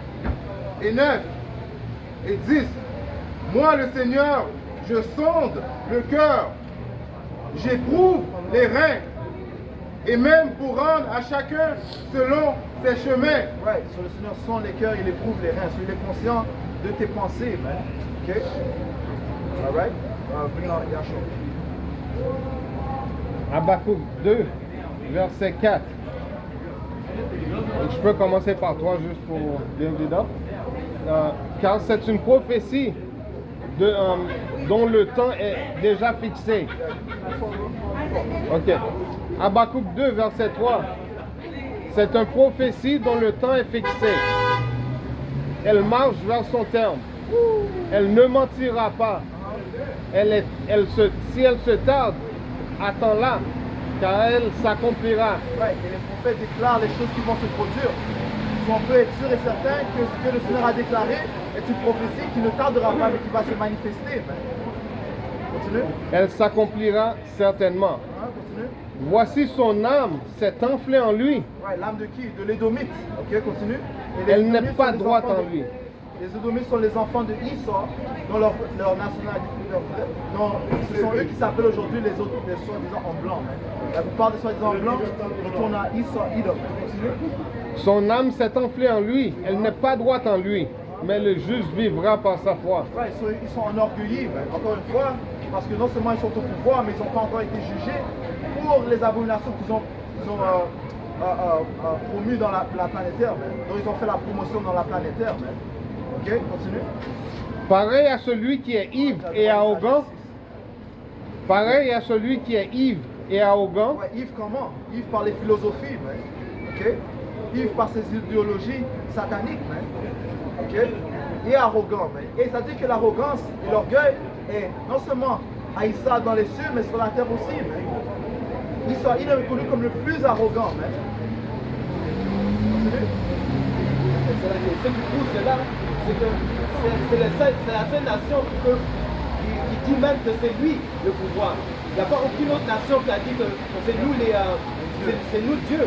et 9 et 10. Moi, le Seigneur, je sonde le cœur, j'éprouve les reins, et même pour rendre à chacun selon ses chemins. Right, so le Seigneur sonde les cœurs, il éprouve les reins. So il est conscient de tes pensées, man. Ok? Alright? Bring on Yahshua. Habakkuk 2, verset 4. Et je peux commencer par toi juste pour build it up. Car c'est une prophétie dont le temps est déjà fixé. Ok. Habakkuk 2, verset 3. C'est une prophétie dont le temps est fixé. Elle marche vers son terme. Elle ne mentira pas. Si elle se tarde, attends-la, car elle s'accomplira. Right, et les prophètes déclarent les choses qui vont se produire. So on peut être sûr et certain que ce que le Seigneur a déclaré est une prophétie qui ne tardera pas, mais qui va se manifester. Man. Continue. Elle s'accomplira certainement. Continue. Voici son âme s'est enflée en lui. Right, l'âme de qui? De l'Édomite. Ok, continue. Et les Elle Édomites n'est sont pas les droite enfants en lui. Les Édomites sont les enfants de Esau, dont leur nationalité, ce sont eux qui s'appellent aujourd'hui les soi-disant en blanc. Man. La plupart des soi-disant en blanc retournent à Esau, Edom. Continue. Son âme s'est enflée en lui. Elle n'est pas droite en lui. Mais le juste vivra par sa foi. Right, so ils sont enorgueillis, man. Encore une fois, parce que non seulement ils sont au pouvoir, mais ils n'ont pas encore été jugés pour les abominations qu'ils ont promues dans la planète Terre. Man. Donc ils ont fait la promotion dans la planète Terre. Man. Ok, continue. Pareil à celui qui est ivre et arrogant. Pareil à celui qui est ivre et arrogant. Ouais, Yves comment? Yves par les philosophies, man. Ok? Yves par ses idéologies sataniques, man. Ok? Et arrogant, man. Et ça dit que l'arrogance et l'orgueil est non seulement haïssable dans les cieux, mais sur la terre aussi, man. Il est reconnu comme le plus arrogant, man. Continue. Ce qui prouve cela, c'est que c'est la seule nation qui dit même que c'est lui le pouvoir. Il n'y a pas aucune autre nation qui a dit que c'est nous c'est nous Dieu.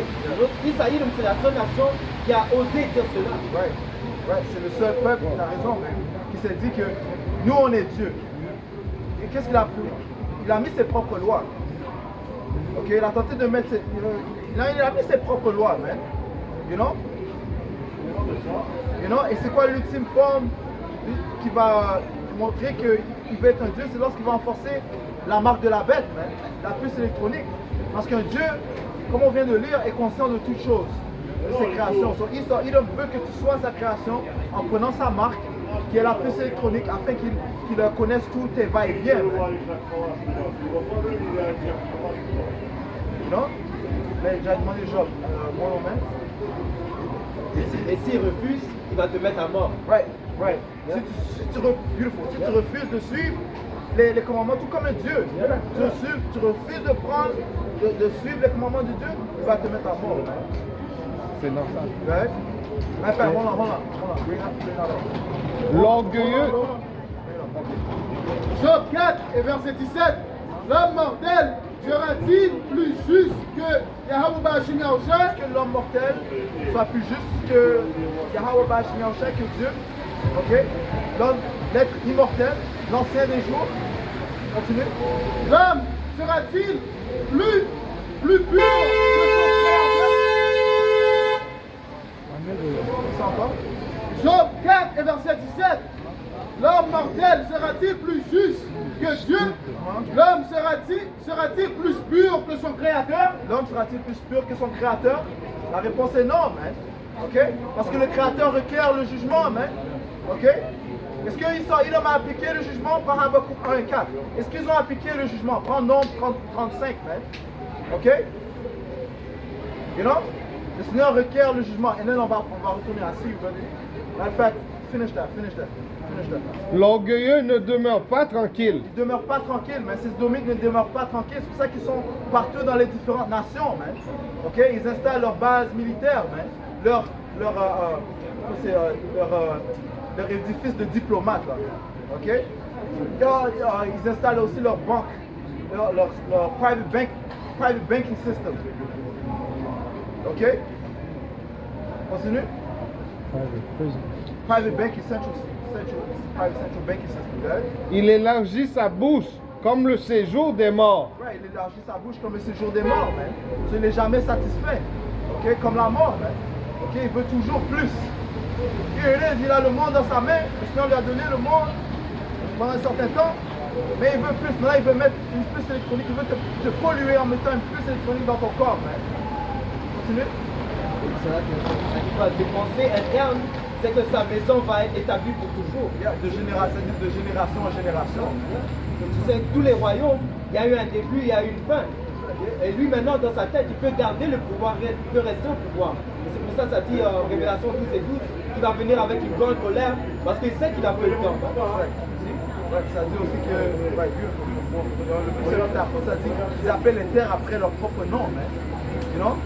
Israël, c'est la seule nation qui a osé dire cela. Right. Right. C'est le seul peuple, tu as raison, man, qui s'est dit que nous on est Dieu. Et qu'est-ce qu'il a pris? Il a mis ses propres lois. Ok, il a tenté de mettre il a mis ses propres lois, man. You know? Et c'est quoi l'ultime forme qui va montrer qu'il veut être un Dieu? C'est lorsqu'il va enforcer la marque de la bête, man, la puce électronique. Parce qu'un Dieu, comme on vient de lire, est conscient de toutes choses, de ses créations. So, il veut que tu sois sa création en prenant sa marque, qui est la puce électronique, afin qu'il connaisse tous tes va-et-vient. Non? Mais j'ai demandé Job, mon nom, man. Et s'il refuse, il va te mettre à mort. Right. Si tu refuses de suivre les commandements, tout comme un Dieu, tu refuses de suivre les commandements de Dieu, il va te mettre à mort. C'est normal. Right? Enfin, hold on. L'orgueilleux. Job 4 et verset 17. L'homme mortel sera-t-il plus juste que Yahweh Bashim Yahushua? Est-ce que l'homme mortel soit plus juste que Yahweh Bashim Yahushua, que Dieu? Ok? L'être immortel, l'ancien des jours. Continue. L'homme sera-t-il plus pur que son créateur? Ça encore? Job 4 et verset 17. L'homme mortel sera-t-il plus juste que Dieu? L'homme sera-t-il plus pur que son créateur? L'homme sera-t-il plus pur que son créateur? La réponse est non, man. Ok? Parce que le créateur requiert le jugement, man. Ok? Est-ce qu'ils ont appliqué le jugement par Habakkuk 1:4? Est-ce qu'ils ont appliqué le jugement? Prends Nombre 35, man. Ok? You know? Le Seigneur requiert le jugement. Et là, on va retourner assis. In fact, finish that. finish that. L'orgueilleux ne demeure pas tranquille. Ils ne demeurent pas tranquilles, mais ces domites ne demeurent pas tranquilles. C'est pour ça qu'ils sont partout dans les différentes nations, man. Ok, ils installent leur base militaire, man. Leur édifice de diplomate, là. Ok. Ils installent aussi leur banque, leur private banking system. Ok. Continue. Private prison. Private banking central banking system. Right? Il élargit sa bouche comme le séjour des morts. Right, il élargit sa bouche comme le séjour des morts, man. Il n'est jamais satisfait. Ok, comme la mort, man. Ok, il veut toujours plus. Il a le monde dans sa main. Le Seigneur lui a donné le monde pendant un certain temps. Mais il veut plus. Maintenant, il veut mettre une puce électronique. Il veut te polluer en mettant une puce électronique dans ton corps, man. Continue. C'est là que ses pensées internes, c'est que sa maison va être établie pour toujours. Yeah, de génération en génération. Tu sais, tous les royaumes, il y a eu un début, il y a eu une fin. Et lui maintenant, dans sa tête, il peut garder le pouvoir, il peut rester au pouvoir. Et c'est pour ça que ça dit en Révélation 12 et 12 qu'il va venir avec une grande colère parce qu'il sait qu'il a peu de temps. Ça dit aussi que le ça dit qu'ils appellent les terres après leur propre nom. You know?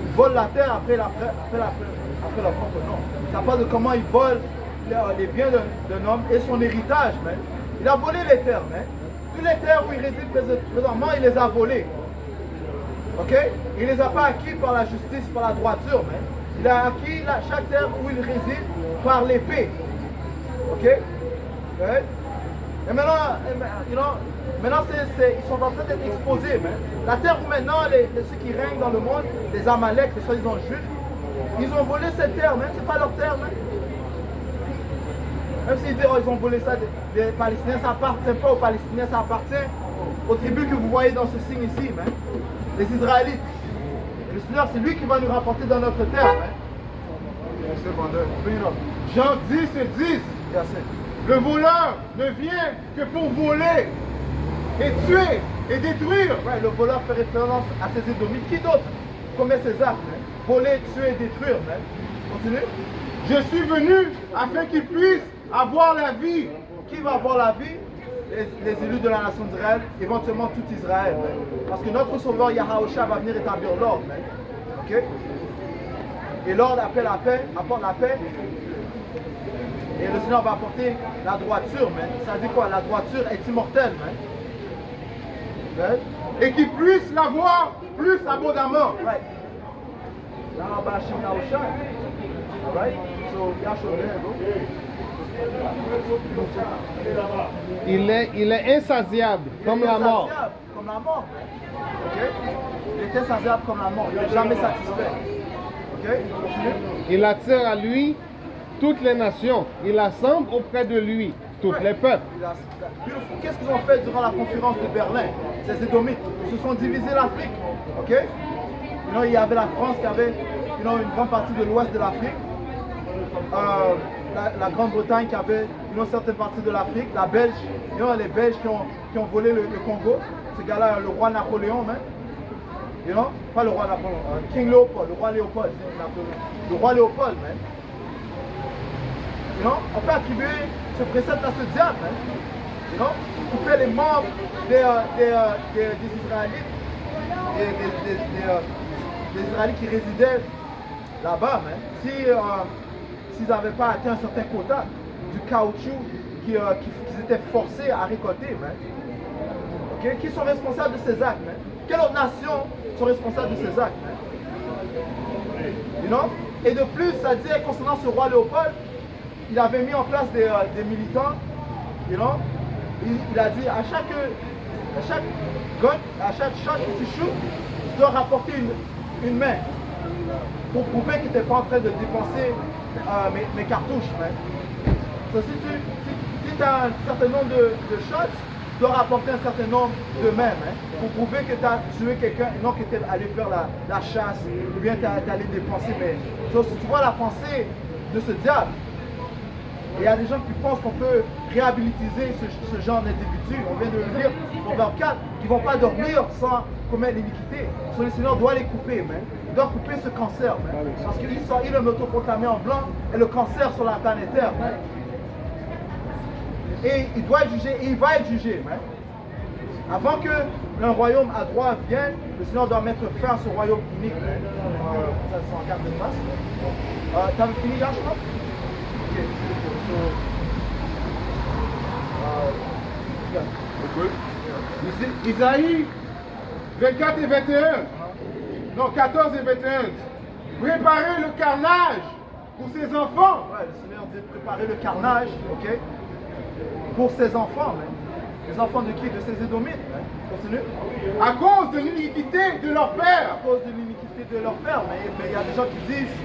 Ils volent la terre après leur propre nom. Ça parle de comment ils volent les biens d'un homme et son héritage. Man. Il a volé les terres. Man. Toutes les terres où il réside présentement, il les a volées. Ok? Il ne les a pas acquis par la justice, par la droiture. Man. Il a acquis chaque terre où il réside par l'épée. Ok? Right? Et maintenant, maintenant ils sont en train d'être exposés. Man. La terre où maintenant, ceux qui règnent dans le monde, les Amaleks, les soi-disant juifs, ils ont volé cette terre, même c'est pas leur terre. Même s'ils disent, oh, ils ont volé ça des Palestiniens, ça appartient pas aux Palestiniens, ça appartient aux tribus que vous voyez dans ce signe ici, man. Les Israélites. Et le Seigneur, c'est lui qui va nous rapporter dans notre terre. Jean 10 et 10. Le voleur ne vient que pour voler et tuer et détruire. Ouais, le voleur fait référence à ces Édomites. Qui d'autre commet ces actes? Voler, tuer et détruire. Man. Continue. Je suis venu afin qu'ils puissent avoir la vie. Qui va avoir la vie? Les élus de la nation d'Israël, éventuellement tout Israël. Man. Parce que notre sauveur Yahaosha va venir établir l'ordre. Okay? Et l'ordre appelle la paix, apporte la paix. Et le Seigneur va apporter la droiture, man. Ça dit quoi? La droiture est immortelle, man. Right? Et qu'ils puissent l'avoir plus abondamment. Right. Alright? So, Yahshua, Il est insatiable comme la mort. Comme la mort. Okay? Il est insatiable comme la mort. Il n'est jamais satisfait. Okay? Il attire à lui toutes les nations. Il assemble auprès de lui tous les peuples. Qu'est-ce qu'ils ont fait durant la conférence de Berlin? Ces Édomites. Ils se sont divisés l'Afrique. Okay? Il y avait la France qui avait une grande partie de l'ouest de l'Afrique. La Grande-Bretagne qui avait une certaine partie de l'Afrique. La Belge. Les Belges qui ont volé le Congo. Ce gars-là, le roi Napoléon, man. Pas le roi Napoléon. King Léopold, le roi Léopold. Le roi Léopold, man. On peut attribuer ce précepte à ce diable. Couper les membres des Israélites, des Israélites qui résidaient là-bas. S'ils n'avaient pas atteint un certain quota du caoutchouc qu'ils étaient forcés à récolter. Okay? Qui sont responsables de ces actes? Quelle autre nation sont responsables de ces actes? Et de plus, ça dit concernant ce roi Léopold, il avait mis en place des militants, il a dit à chaque shot que tu shoots, tu dois rapporter une main pour prouver que tu n'es pas en train de dépenser mes cartouches. So, si tu as un certain nombre de shots, tu dois rapporter un certain nombre de mains pour prouver que tu as tué quelqu'un et non que tu es allé faire la chasse ou bien tu es allé dépenser. Mais so, si tu vois la pensée de ce diable, il y a des gens qui pensent qu'on peut réhabiliter ce genre d'individus. On vient de le lire en verbe 4, qui ne vont pas dormir sans commettre l'iniquité. Le Seigneur doit les couper, il doit couper ce cancer. Parce qu'il est autoproclamé en blanc et le cancer sur la planète Terre. Et il doit être jugé, et il va être jugé. Hein. Avant que un royaume à droit vienne, le Seigneur doit mettre fin à ce royaume unique. Hein. Ça, c'est en 4 de face. T'avais fini là, je crois? Ok. Isaïe 24 et 21. Non, 14 et 21. Préparez le carnage pour ses enfants. Ouais, le Seigneur dit préparer le carnage, ok, pour ses enfants. Hein. Les enfants de qui? De ses Édomites. Hein. Continue. À cause de l'iniquité de leur père. À cause de l'iniquité de leur père. Mais il y a des gens qui disent,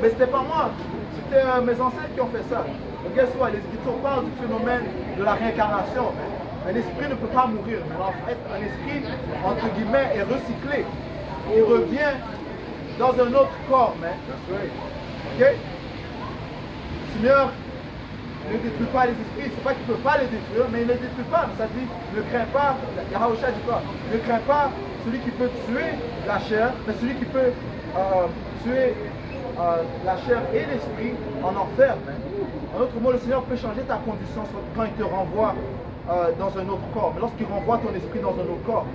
mais c'était pas moi, c'était mes ancêtres qui ont fait ça. Donc, guess what? Les Écritures parlent du phénomène de la réincarnation. Un esprit ne peut pas mourir. Mais en fait, un esprit, entre guillemets, est recyclé. Et revient dans un autre corps. Ok? Le Seigneur ne détruit pas les esprits. C'est pas qu'il ne peut pas les détruire, mais il ne les détruit pas. Ça dit, ne crains pas, Yahawashi dit quoi? Ne crains pas celui qui peut tuer la chair, mais celui qui peut tuer la chair et l'esprit en enfer. En d'autres mots, le Seigneur peut changer ta condition quand il te renvoie dans un autre corps. Mais lorsqu'il renvoie ton esprit dans un autre corps,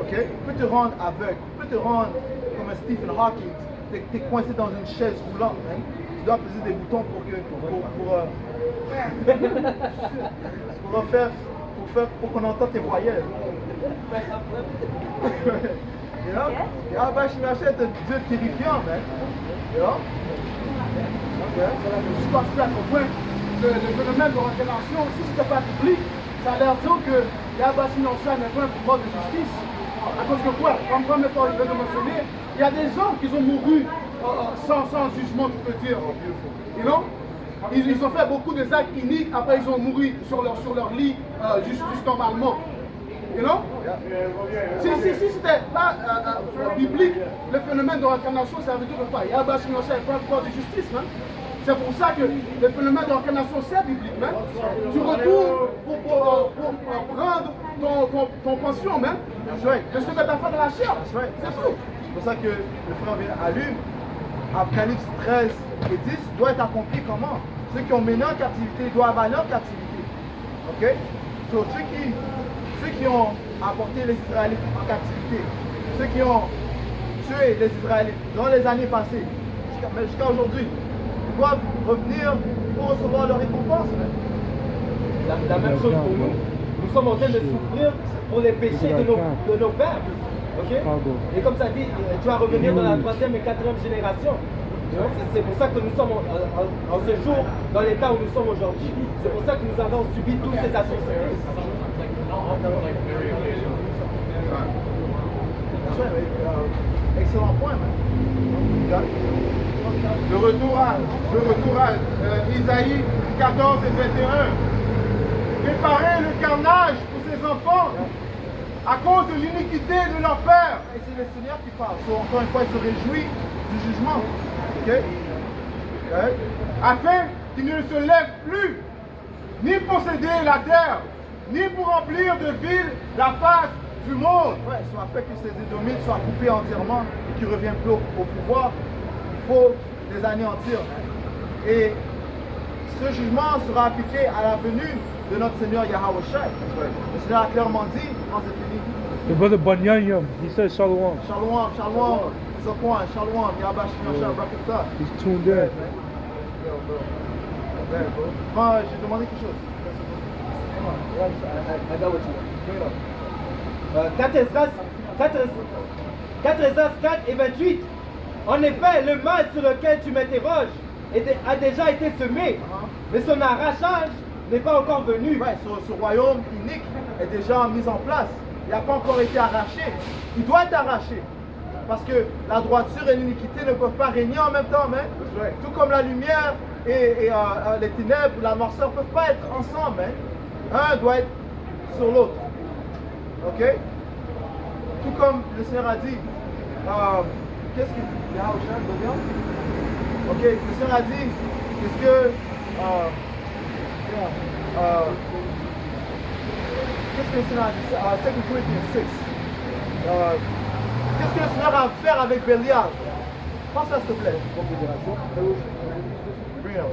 ok, il peut te rendre aveugle, il peut te rendre comme un Stephen Hawking. Tu es coincé dans une chaise roulante. Tu dois peser des boutons pour qu'on entende tes voyelles. You know? Yahawashi est un Dieu terrifiant, man. You know? Je pense à ton point, le phénomène de révélation, si ce n'était pas public, ça a l'air dire que Yahawashi n'est pas un pouvoir de justice. À cause que quoi? Comme Premier Paul vient de mentionner, il y a des gens qui ont mouru sans jugement, tu peux dire. You know? Ils ont fait beaucoup des actes iniques, après ils ont mouru sur leur lit juste normalement. You know? Si c'était pas biblique, le phénomène de réincarnation, ça veut dire quoi? Yahawashi n'est pas un pouvoir de justice. Hein? C'est pour ça que le phénomène de réincarnation, c'est biblique. Hein? Tu retournes pour prendre ton pension même de ce que tu as fait dans la chair. C'est tout. C'est pour ça que le frère a lu Apocalypse 13 et 10 doit être accompli comment? Ceux qui ont mené en captivité doivent aller en captivité. Ok? So, ceux qui ont apporté les Israélites en captivité, ceux qui ont tué les Israélites dans les années passées, jusqu'à aujourd'hui, doivent revenir pour recevoir leur récompense. La même chose pour nous. Nous sommes en train de souffrir pour les péchés de nos pères. Okay? Et comme ça dit, tu vas revenir dans la 3e et 4e génération. C'est pour ça que nous sommes en ce jour dans l'état où nous sommes aujourd'hui. C'est pour ça que nous avons subi toutes ces atrocités. Excellent point, man. Le retour à Isaïe 14 et 21. Préparez le carnage pour ses enfants à cause de l'iniquité de leur père. Et c'est le Seigneur qui parle. Encore une fois, il se réjouit du jugement. Okay? Okay? Afin qu'il ne se lève plus, ni posséder la terre, ni pour remplir de villes la face du monde. Ouais, soit fait que ces Édomites soient coupés entièrement et qu'ils ne reviennent plus au pouvoir, il faut des années entières. Et ce jugement sera appliqué à la venue de notre Seigneur Yahawashi. Le Seigneur a clairement dit, quand c'est fini. The brother Banyanyam, he says Shalom. Shalom, shalom, Zokwan, shalom, Yahawashi, Rakata. He's tuned in. Bon, j'ai demandé quelque chose. I got what you want. 4 Esdras 4 et 28. En effet, le mal sur lequel tu m'interroges a déjà été semé, mais son arrachage n'est pas encore venu. Ouais, ce royaume unique est déjà mis en place. Il n'a pas encore été arraché. Il doit être arraché. Parce que la droiture et l'iniquité ne peuvent pas régner en même temps. Hein? Tout comme la lumière et les ténèbres, la noirceur ne peuvent pas être ensemble. Hein? Un doit être sur l'autre. Ok? Tout comme le Seigneur a dit, qu'est-ce qu'il y a au chien de bien? Ok, le Seigneur a dit, qu'est-ce que le Seigneur a dit? 2 Corinthians 6. Qu'est-ce que le Seigneur a à faire avec Bélial? Pense à s'il te plaît. Confédération. Bring it up.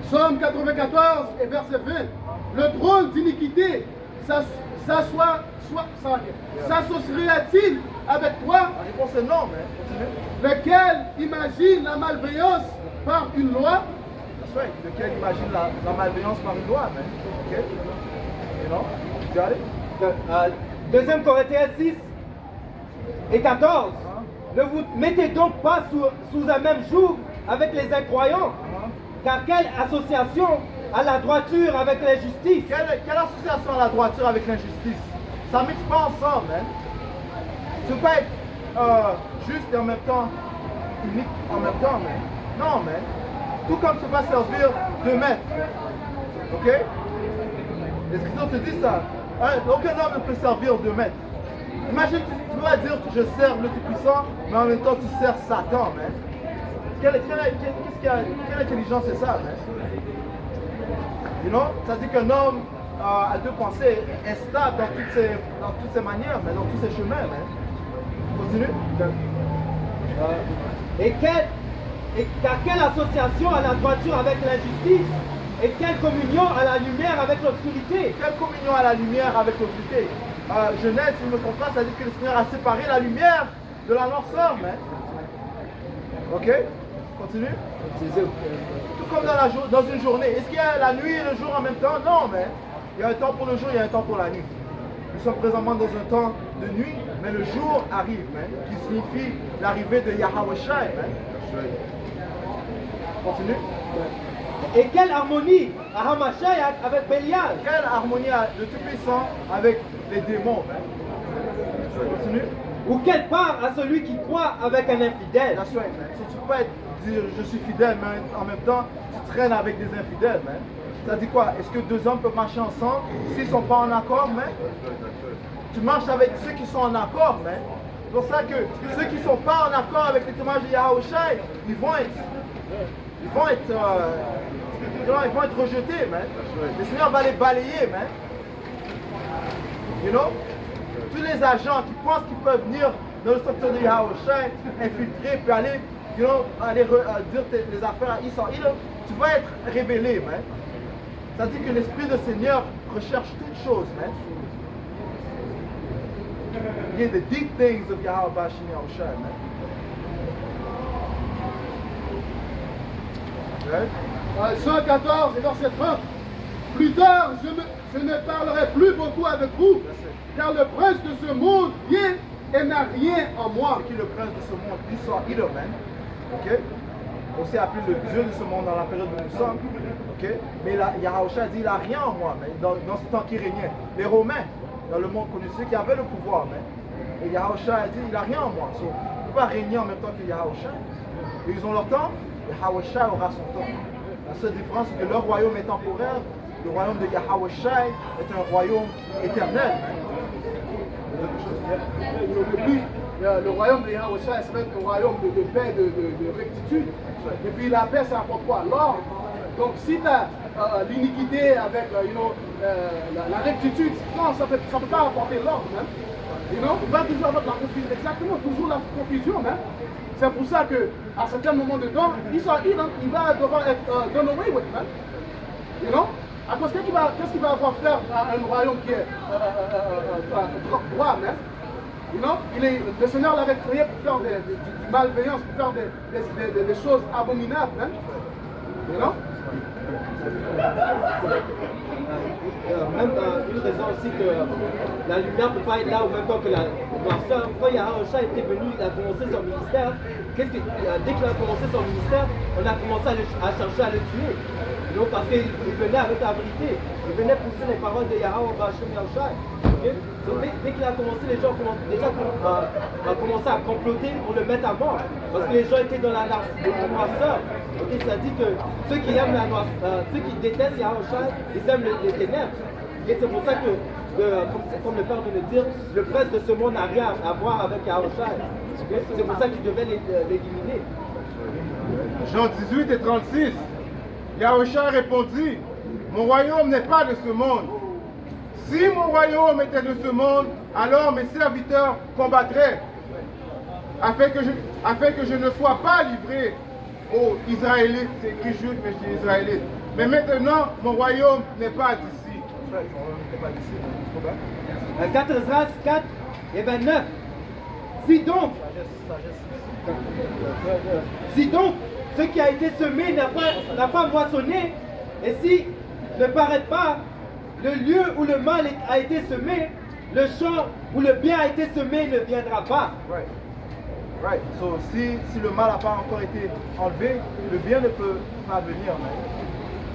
Psaume 94 et verset 20. Le trône d'iniquité s'associerait-il avec toi? La réponse est non, mais continue. Lequel imagine la malveillance par une loi? That's right. Lequel imagine la malveillance par une loi, man. Ok? You know? You got it? 2 Corinthiens 6 et 14. Ne vous mettez donc pas sous un même joug avec les incroyants, car quelle association à la droiture avec l'injustice? Quelle association à la droiture avec l'injustice? Ça ne mixe pas ensemble, hein? Tu peux pas être juste et en même temps unique en même temps, mais non, mais tout comme tu peux pas servir 2 maîtres. Ok? L'Écriture te dit ça. Hein? Aucun homme ne peut servir 2 maîtres. Imagine, tu dois dire que je sers le Tout-Puissant, mais en même temps tu sers Satan, mais quelle intelligence c'est ça, mais? You know? Ça dit qu'un homme à 2 pensées est stable dans toutes ses manières, mais dans tous ses chemins, mais. Continue. Car quelle association à la droiture avec l'injustice? Et quelle communion à la lumière avec l'obscurité? Quelle communion à la lumière avec l'obscurité? Genèse, si je ne me trompe pas, ça dit que le Seigneur a séparé la lumière de la noirceur, mais. Ok? Continue. Tout comme dans une journée. Est-ce qu'il y a la nuit et le jour en même temps? Non, mais il y a un temps pour le jour, il y a un temps pour la nuit. Nous sommes présentement dans un temps de nuit, mais le jour arrive, hein, qui signifie l'arrivée de Yahweh Shai. Hein. Continue. Et quelle harmonie à Hamashai avec Bélial? Quelle harmonie de Tout-Puissant avec les démons. Hein. Continue. Ou quelle part à celui qui croit avec un infidèle? That's right, man. So, tu peux pas dire je suis fidèle, mais en même temps tu traînes avec des infidèles, man. Ça dit quoi? Est-ce que 2 hommes peuvent marcher ensemble s'ils ne sont pas en accord, man? Tu marches avec ceux qui sont en accord, man. C'est pour ça que ceux qui ne sont pas en accord avec les témoignages de Yahweh Shai, ils vont être rejetés, man. Le Seigneur va les balayer, man. You know? Tous les agents qui pensent qu'ils peuvent venir dans le secteur de Yahweh Shai, infiltrer, puis aller, you know, dire les affaires à Issa, tu vas être révélé, man. Ça dit que l'Esprit du Seigneur recherche toutes choses, man. Yeah, the deep things of Yahweh Bashim Yahweh Shai, man. Right? 114 et verset 30. Plus tard, je ne parlerai plus beaucoup avec vous, car le prince de ce monde vient et n'a rien en moi. C'est qui le prince de ce monde? L'histoire Idomen. Ok? Aussi appelé le Dieu de ce monde dans la période où nous sommes. Ok? Mais Yahweh Shai dit il n'a rien en moi, mais dans ce temps qui régnait. Les Romains, dans le monde connu, ceux qui avaient le pouvoir, mais. Et Yahweh Shai dit il n'a rien en moi. So, on ne peut pas régner en même temps que Yahweh Shai. Et ils ont leur temps, Yahweh Shai aura son temps. La seule différence, c'est que leur royaume est temporaire. Le royaume de Yahweh Shai est un royaume éternel. Le royaume de Yahweh Shai, ça va être un royaume de paix, de rectitude. Et puis la paix, ça apporte quoi? L'ordre. Donc si tu as l'iniquité avec la rectitude, non, ça ne peut pas apporter l'ordre. Hein? Il va toujours avoir la confusion, exactement, toujours la confusion. Hein? C'est pour ça qu'à certains moments de temps, il va devoir être done away with. Hein? You know? À cause qu'est-ce qu'il va avoir faire à un royaume qui est droit, hein? You know? Le Seigneur l'avait créé pour faire du malveillance, pour faire des choses abominables. Hein? You know? Même une raison aussi que la lumière ne peut pas être là au même temps que la noirceur. Quand Yahweh Shai était venu, il a commencé son ministère. Dès qu'il a commencé son ministère, on a commencé à chercher à le tuer. Donc, parce qu'il venait avec la vérité. Il venait pousser les paroles de Yahweh Bashim Yahshai. Okay? Donc, dès qu'il a commencé, les gens ont commencé à comploter pour le mettre à mort. Parce que les gens étaient dans la noirceur. Okay? Ça dit que ceux qui aiment la noirceur, ceux qui détestent Yahweh Shai, ils aiment les ténèbres. Et c'est pour ça que, comme le Père vient de dire, le prince de ce monde n'a rien à voir avec Yahweh Shai. Okay? C'est pour ça qu'il devait l'éliminer. Jean 18 et 36. Yahweh Shai répondit, mon royaume n'est pas de ce monde. Si mon royaume était de ce monde, alors mes serviteurs combattraient, afin que je ne sois pas livré aux Israélites, c'est écrit juif, mais je dis Israélites, Mais maintenant, mon royaume n'est pas d'ici. That's right, son royaume n'était pas d'ici. Let's go back. 4 Esdras 4 et 29. Si donc ce qui a été semé n'a pas moissonné, et si ne paraît pas le lieu où le mal a été semé, le champ où le bien a été semé ne viendra pas. Right. Right. So, si le mal n'a pas encore été enlevé, le bien ne peut pas venir, man.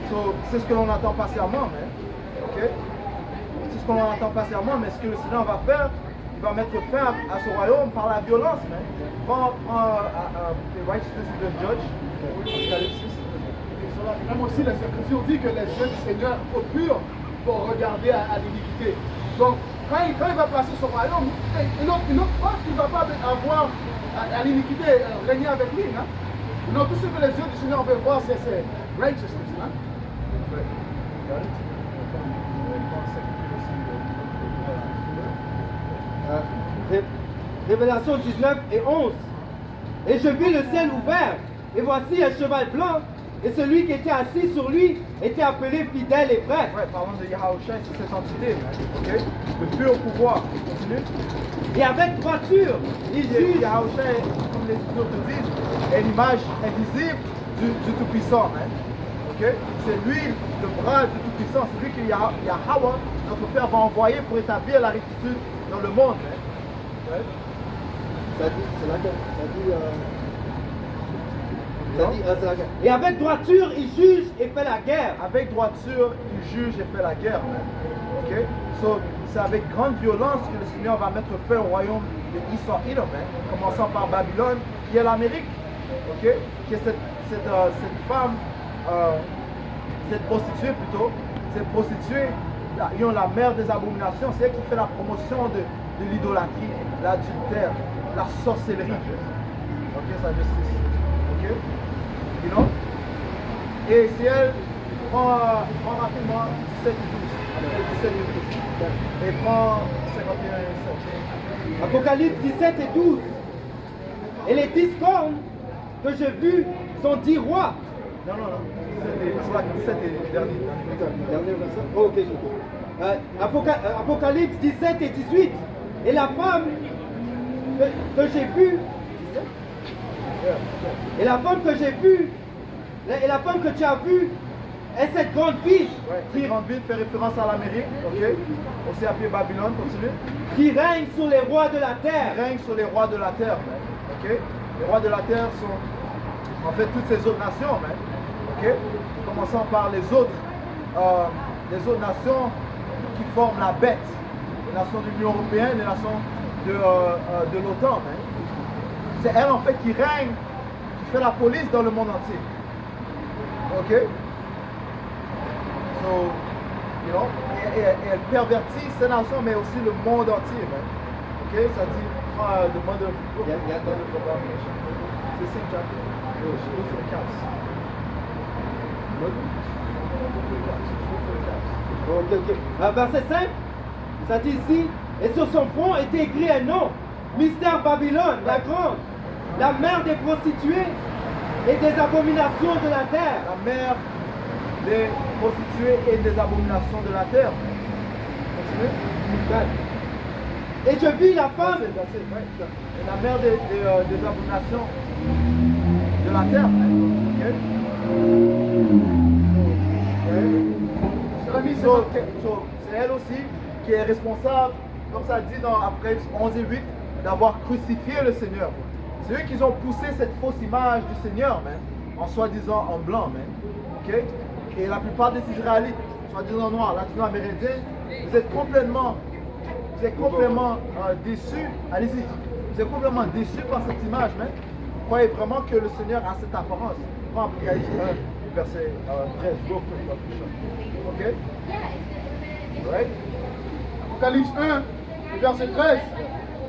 So, c'est ce que l'on entend patiemment, man. Ok? C'est ce qu'on entend patiemment, mais ce que le Seigneur va faire, il va mettre fin à ce royaume par la violence, man. Prends the righteousness of the judge, Apocalypse 6. Même aussi, la Scripture dit que les yeux du Seigneur sont purs pour regarder à l'iniquité. Donc, quand il va placer son royaume, une autre force qui ne va pas avoir à l'iniquité régner avec lui. Hein? Non, tout ce que les yeux du Seigneur veulent voir, c'est righteousness. Hein? Révélation 19 et 11. Et je vis le ciel ouvert, et voici un cheval blanc, et celui qui était assis sur lui était appelé fidèle et vrai. Ouais, parlons de Yahushua, c'est cette entité, man. Ok? Le pur pouvoir. Continue. Et avec droiture, il juge. Yahushua, comme les Écritures te disent, est l'image invisible du Tout-Puissant, man. Ok? C'est lui, le bras du Tout-Puissant. C'est lui que Yahweh, notre Père, va envoyer pour établir la rectitude dans le monde, man. Ouais? Et avec droiture, il juge et fait la guerre. Avec droiture, il juge et fait la guerre, man. Ok? So, c'est avec grande violence que le Seigneur va mettre fin au royaume de Esau Edom, man. Commençant par Babylone, qui est l'Amérique. Ok? Qui est cette femme, cette prostituée plutôt. Cette prostituée, la mère des abominations, c'est elle qui fait la promotion de l'idolâtrie, l'adultère, la sorcellerie. Ok, sa justice. Ok? You know? Et si elle prend rapidement 17 et 12. 17 et 12. Et prend 51 et 7. Apocalypse 17 et 12. Et les 10 cornes que j'ai vues sont 10 rois. Non. C'est 17 et dernier. Dernier verset. Oh, ok. Apocalypse 17 et 18. Et la femme que j'ai vue. Et la femme que j'ai vue, et la femme que tu as vue, est cette grande ville. Ouais, cette grande ville fait référence à l'Amérique, ok? Aussi appelée Babylone, continue. Qui règne sur les rois de la Qui terre. règne sur les rois de la terre, man. Ok? Les rois de la terre sont en fait toutes ces autres nations, man. Ok? Commençant par les autres nations qui forment la bête. Les nations de l'Union européenne, les nations de l'OTAN, man. C'est elle en fait qui règne, qui fait la police dans le monde entier. Ok? So, you know, et elle pervertit ces nations, mais aussi le monde entier. Man. Ok? Ça dit, the mother of abomination. C'est le same chapter. Look for the caps. Look for the caps. Verset 5, ça dit ici, et sur son front était écrit un nom, Mystère Babylone, la grande, la mère des prostituées et des abominations de la terre. La mère des prostituées et des abominations de la terre. Continue. Et je vis la femme. Et la mère des abominations de la terre. C'est elle aussi qui est responsable, comme ça dit dans Apocalypse 11 et 8, d'avoir crucifié le Seigneur. C'est eux qui ont poussé cette fausse image du Seigneur, man, en soi-disant en blanc, man. Okay? Et la plupart des Israélites, soi-disant noirs, latino-amérindiens, vous êtes complètement déçus. Allez-y, vous êtes complètement déçus par cette image, man. Vous croyez vraiment que le Seigneur a cette apparence. Prends Apocalypse 1, verset 13. Go for it. Ok? Right? Apocalypse 1, verset 13.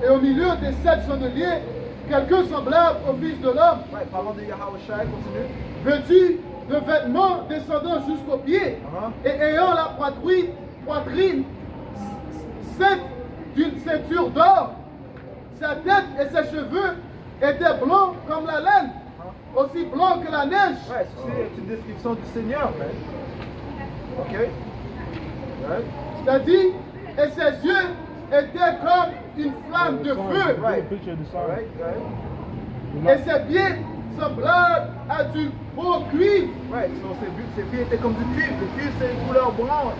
Et au milieu des 7 chandeliers, quelqu'un semblable au Fils de l'homme, parlons de Yahushua, continue. vêtu de vêtements descendant jusqu'aux pieds, et ayant la poitrine ceinte d'une ceinture d'or. Sa tête et ses cheveux étaient blancs comme la laine, aussi blanc que la neige. Ouais, ceci est une description du Seigneur, man. Ok? Right? C'est-à-dire, et ses yeux étaient comme une flamme de feu. Right. A picture of the sign. Right, right. Et ses pieds semblables à du beau cuivre. Right, so ses pieds étaient comme du cuivre. Le cuivre, c'est une couleur bronze,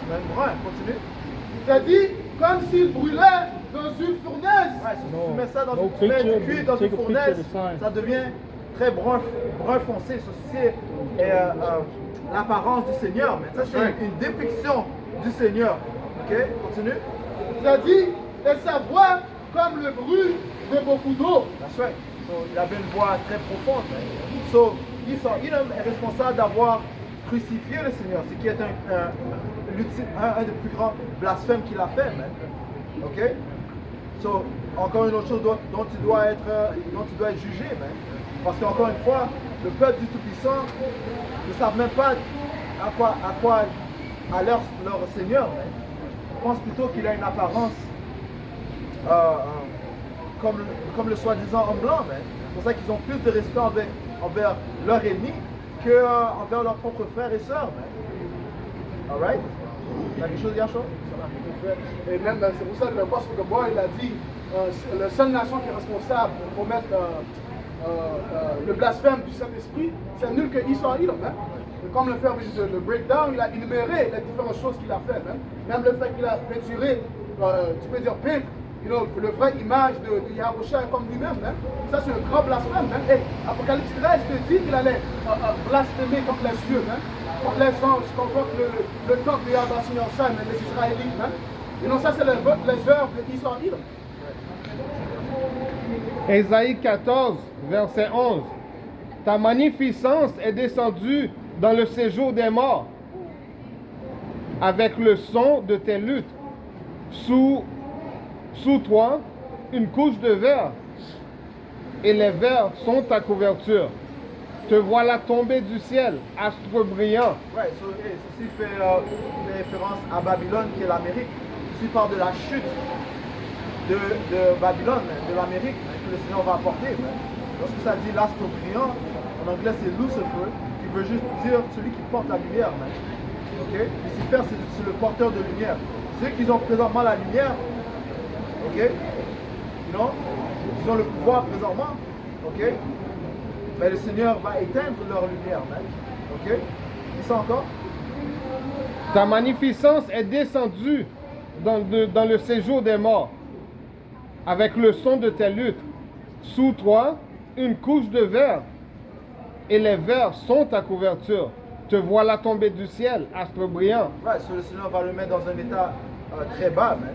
même brun. Continue. C'est-à-dire, comme s'il brûlait dans une fournaise. Ouais, si No, tu mets ça dans no tu mets picture, du cuivre dans take une a picture fournaise, of the sign. ça devient très brun foncé. Ceci est l'apparence du Seigneur. Mais ça, c'est une dépiction du Seigneur. Ok, continue. C'est-à-dire, et sa voix comme le bruit de beaucoup d'eau. That's right. So, il avait une voix très profonde. Man. So, Edom est responsable d'avoir crucifié le Seigneur, ce qui est un des plus grands blasphèmes qu'il a fait. Man. Ok? So, encore une autre chose dont tu dois être jugé. Man. Parce qu'encore une fois, le peuple du Tout-Puissant ne savent même pas à quoi a leur Seigneur. Man. Je pense plutôt qu'il a une apparence comme le soi-disant homme blanc. C'est pour ça qu'ils ont plus de respect envers leurs ennemis qu'envers leurs propres frères et sœurs. Alright? T'as quelque chose à dire, Chaud? Et même, c'est pour ça que l'apôtre Gabor, il a dit, la seule nation qui est responsable pour mettre le blasphème du Saint-Esprit, c'est nul que Israël. Hein? Et comme le frère de breakdown, il a énuméré les différentes choses qu'il a fait. Hein? Même le fait qu'il a peinturé, tu peux dire peint, le vrai image de Yahusha comme lui-même. Hein? Ça, c'est un grand blasphème. Hein? Et Apocalypse 13 te dit qu'il allait blasphémer contre les cieux, hein? Contre les anges, contre le temple de Yahweh, les Israélites. Hein? Et non, ça, c'est les œuvres d'Israël. Ésaïe 14, verset 11. Ta magnificence est descendue dans le séjour des morts, avec le son de tes luttes. Sous toi, une couche de verre, et les vers sont ta couverture. Te voilà tombé du ciel, astre brillant. Ouais, ceci fait référence à Babylone, qui est l'Amérique. Ceci parle de la chute de Babylone, de l'Amérique, que le Seigneur va apporter. Lorsque ça dit l'astre brillant, en anglais c'est Lucifer, qui veut juste dire celui qui porte la lumière. Okay? Lucifer, c'est le porteur de lumière. Ceux qui ont présentement la lumière, ok? Ils ont le pouvoir présentement, ok? Mais le Seigneur va éteindre leur lumière, ok? Dis ça encore? Ta magnificence est descendue dans le séjour des morts, avec le son de tes luttes. Sous toi, une couche de verre, et les vers sont ta couverture. Te voilà tombé du ciel, astre brillant. Ouais, le Seigneur va le mettre dans un état très bas, man.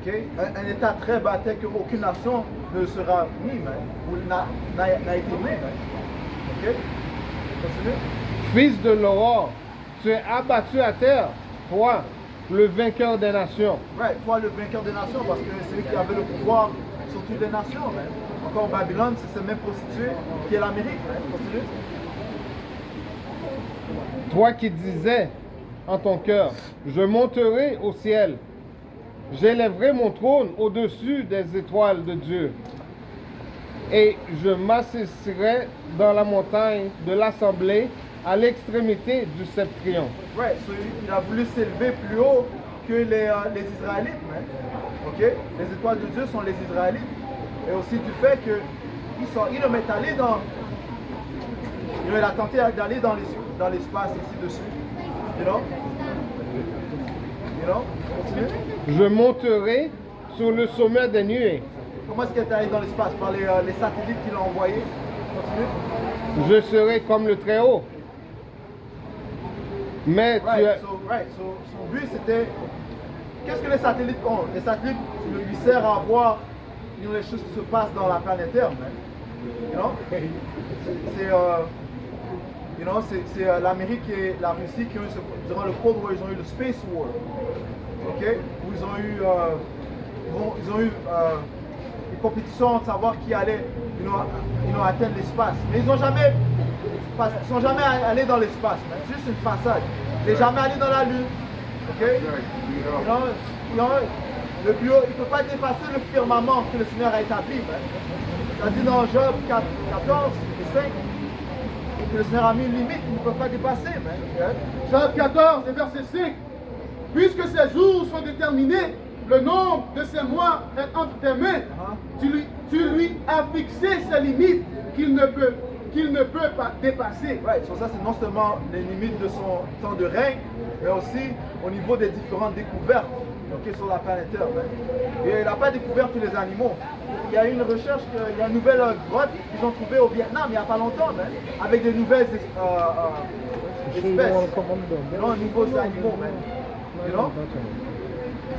Okay? Un état très bas tel qu'aucune nation ne sera mis, man, ou n'a été mis, man. Ok? Continue. Fils de l'aurore, tu es abattu à terre, toi, le vainqueur des nations. Ouais, toi le vainqueur des nations, parce que c'est lui qui avait le pouvoir sur toutes les nations, man. Encore Babylone, c'est cette même prostituée qui est l'Amérique, man. Continue. Toi qui disais en ton cœur, je monterai au ciel, j'élèverai mon trône au-dessus des étoiles de Dieu, et je m'assisterai dans la montagne de l'assemblée à l'extrémité du septentrion. Ouais, so il a voulu s'élever plus haut que les Israélites, man. Ok? Les étoiles de Dieu sont les Israélites. Et aussi du fait que il est allé il a tenté d'aller dans l'espace ici dessus. You know? Continue. Je monterai sur le sommet des nuées. Comment est-ce qu'il est allé dans l'espace? Par les satellites qu'il a envoyés. Continue. Je serai comme le Très-Haut. Mais son but c'était, qu'est-ce que les satellites ont? Les satellites lui servent à voir les choses qui se passent dans la planète Terre, man. C'est l'Amérique et la Russie qui ont eu, durant le Cold War, ils ont eu le Space War, ok? Où ils ont eu une compétition de savoir qui allait atteindre l'espace. Mais ils sont jamais allés dans l'espace, c'est juste une façade. Ils ne sont jamais allés dans la Lune, ok? Le plus haut, il ne peut pas dépasser le firmament que le Seigneur a établi. Ça dit dans Job 14, 5, et que le Seigneur a mis une limite qu'ils ne peuvent pas dépasser. Man. Job 14 et verset 5. Puisque ces jours sont déterminés, le nombre de ces mois est entre tes mains. Tu lui as fixé ces limites qu'il ne peut pas dépasser. Right. So ça, c'est non seulement les limites de son temps de règne, mais aussi au niveau des différentes découvertes sur la planète Terre. Man. Et il n'a pas découvert tous les animaux. Il y a eu une recherche, il y a une nouvelle grotte qu'ils ont trouvée au Vietnam il n'y a pas longtemps, man, avec des nouvelles espèces. Non, nouveaux animaux, man. You know?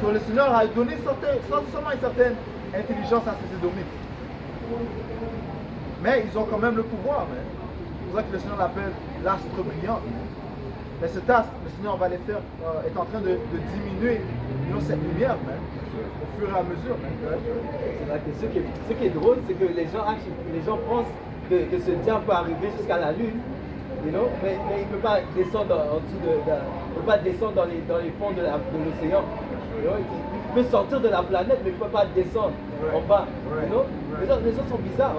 So, le Seigneur a donné seulement une certaine intelligence à ces Édomites. Mais ils ont quand même le pouvoir. Man. C'est pour ça que le Seigneur l'appelle l'astre brillant. Mais cet astre, le Seigneur va les faire, est en train de diminuer cette lumière, man, au fur et à mesure. C'est vrai que ce qui est drôle, c'est que les gens pensent que ce diable peut arriver jusqu'à la lune. You know? Mais il ne peut pas descendre en dessous il peut pas descendre dans les fonds de l'océan. You know? Il peut sortir de la planète, mais il ne peut pas descendre en bas. You know? Les gens sont bizarres.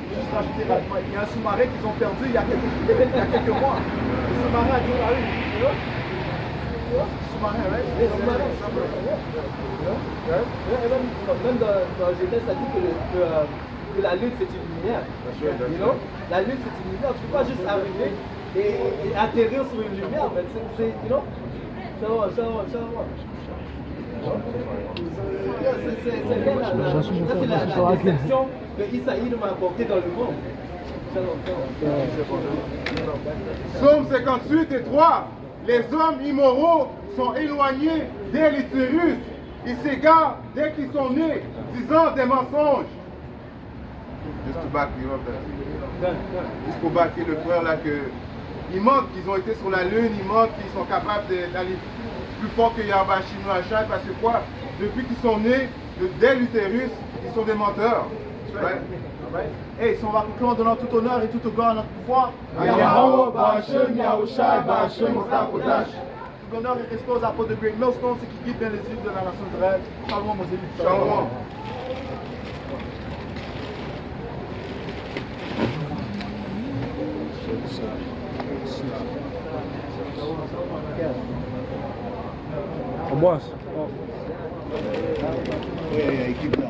Juste rajouter rapidement, il y a un sous-marin qu'ils ont perdu il y a quelques mois. Le sous-marin a disparu. Sous-marin, right? Même dans Genèse, ça dit que la lune c'est une lumière. You know? La lune c'est une lumière. Tu ne peux pas juste arriver et atterrir sur une lumière. C'est, you know? C'est la déception que Isaïe m'a apportée dans le monde. Psaume 58 et 3. Les hommes immoraux sont éloignés dès l'utérus. Ils s'égarent dès qu'ils sont nés, disant des mensonges. Juste to back you up there. Juste pour backer le frère là que ils mentent qu'ils ont été sur la lune, ils mentent qu'ils sont capables d'aller plus fort que Yahweh Achai, parce que quoi? Depuis qu'ils sont nés, dès l'utérus, ils sont des menteurs. Right. Hey, si on va conclure en donnant tout honneur et tout gloire à notre pouvoir, tout honneur et respect aux apôtres de Great Millstone, ceux qui guident bien les îles de la nation d'Israël. Shalom aux élus. Shalom. Omwas. Yeah, keep going.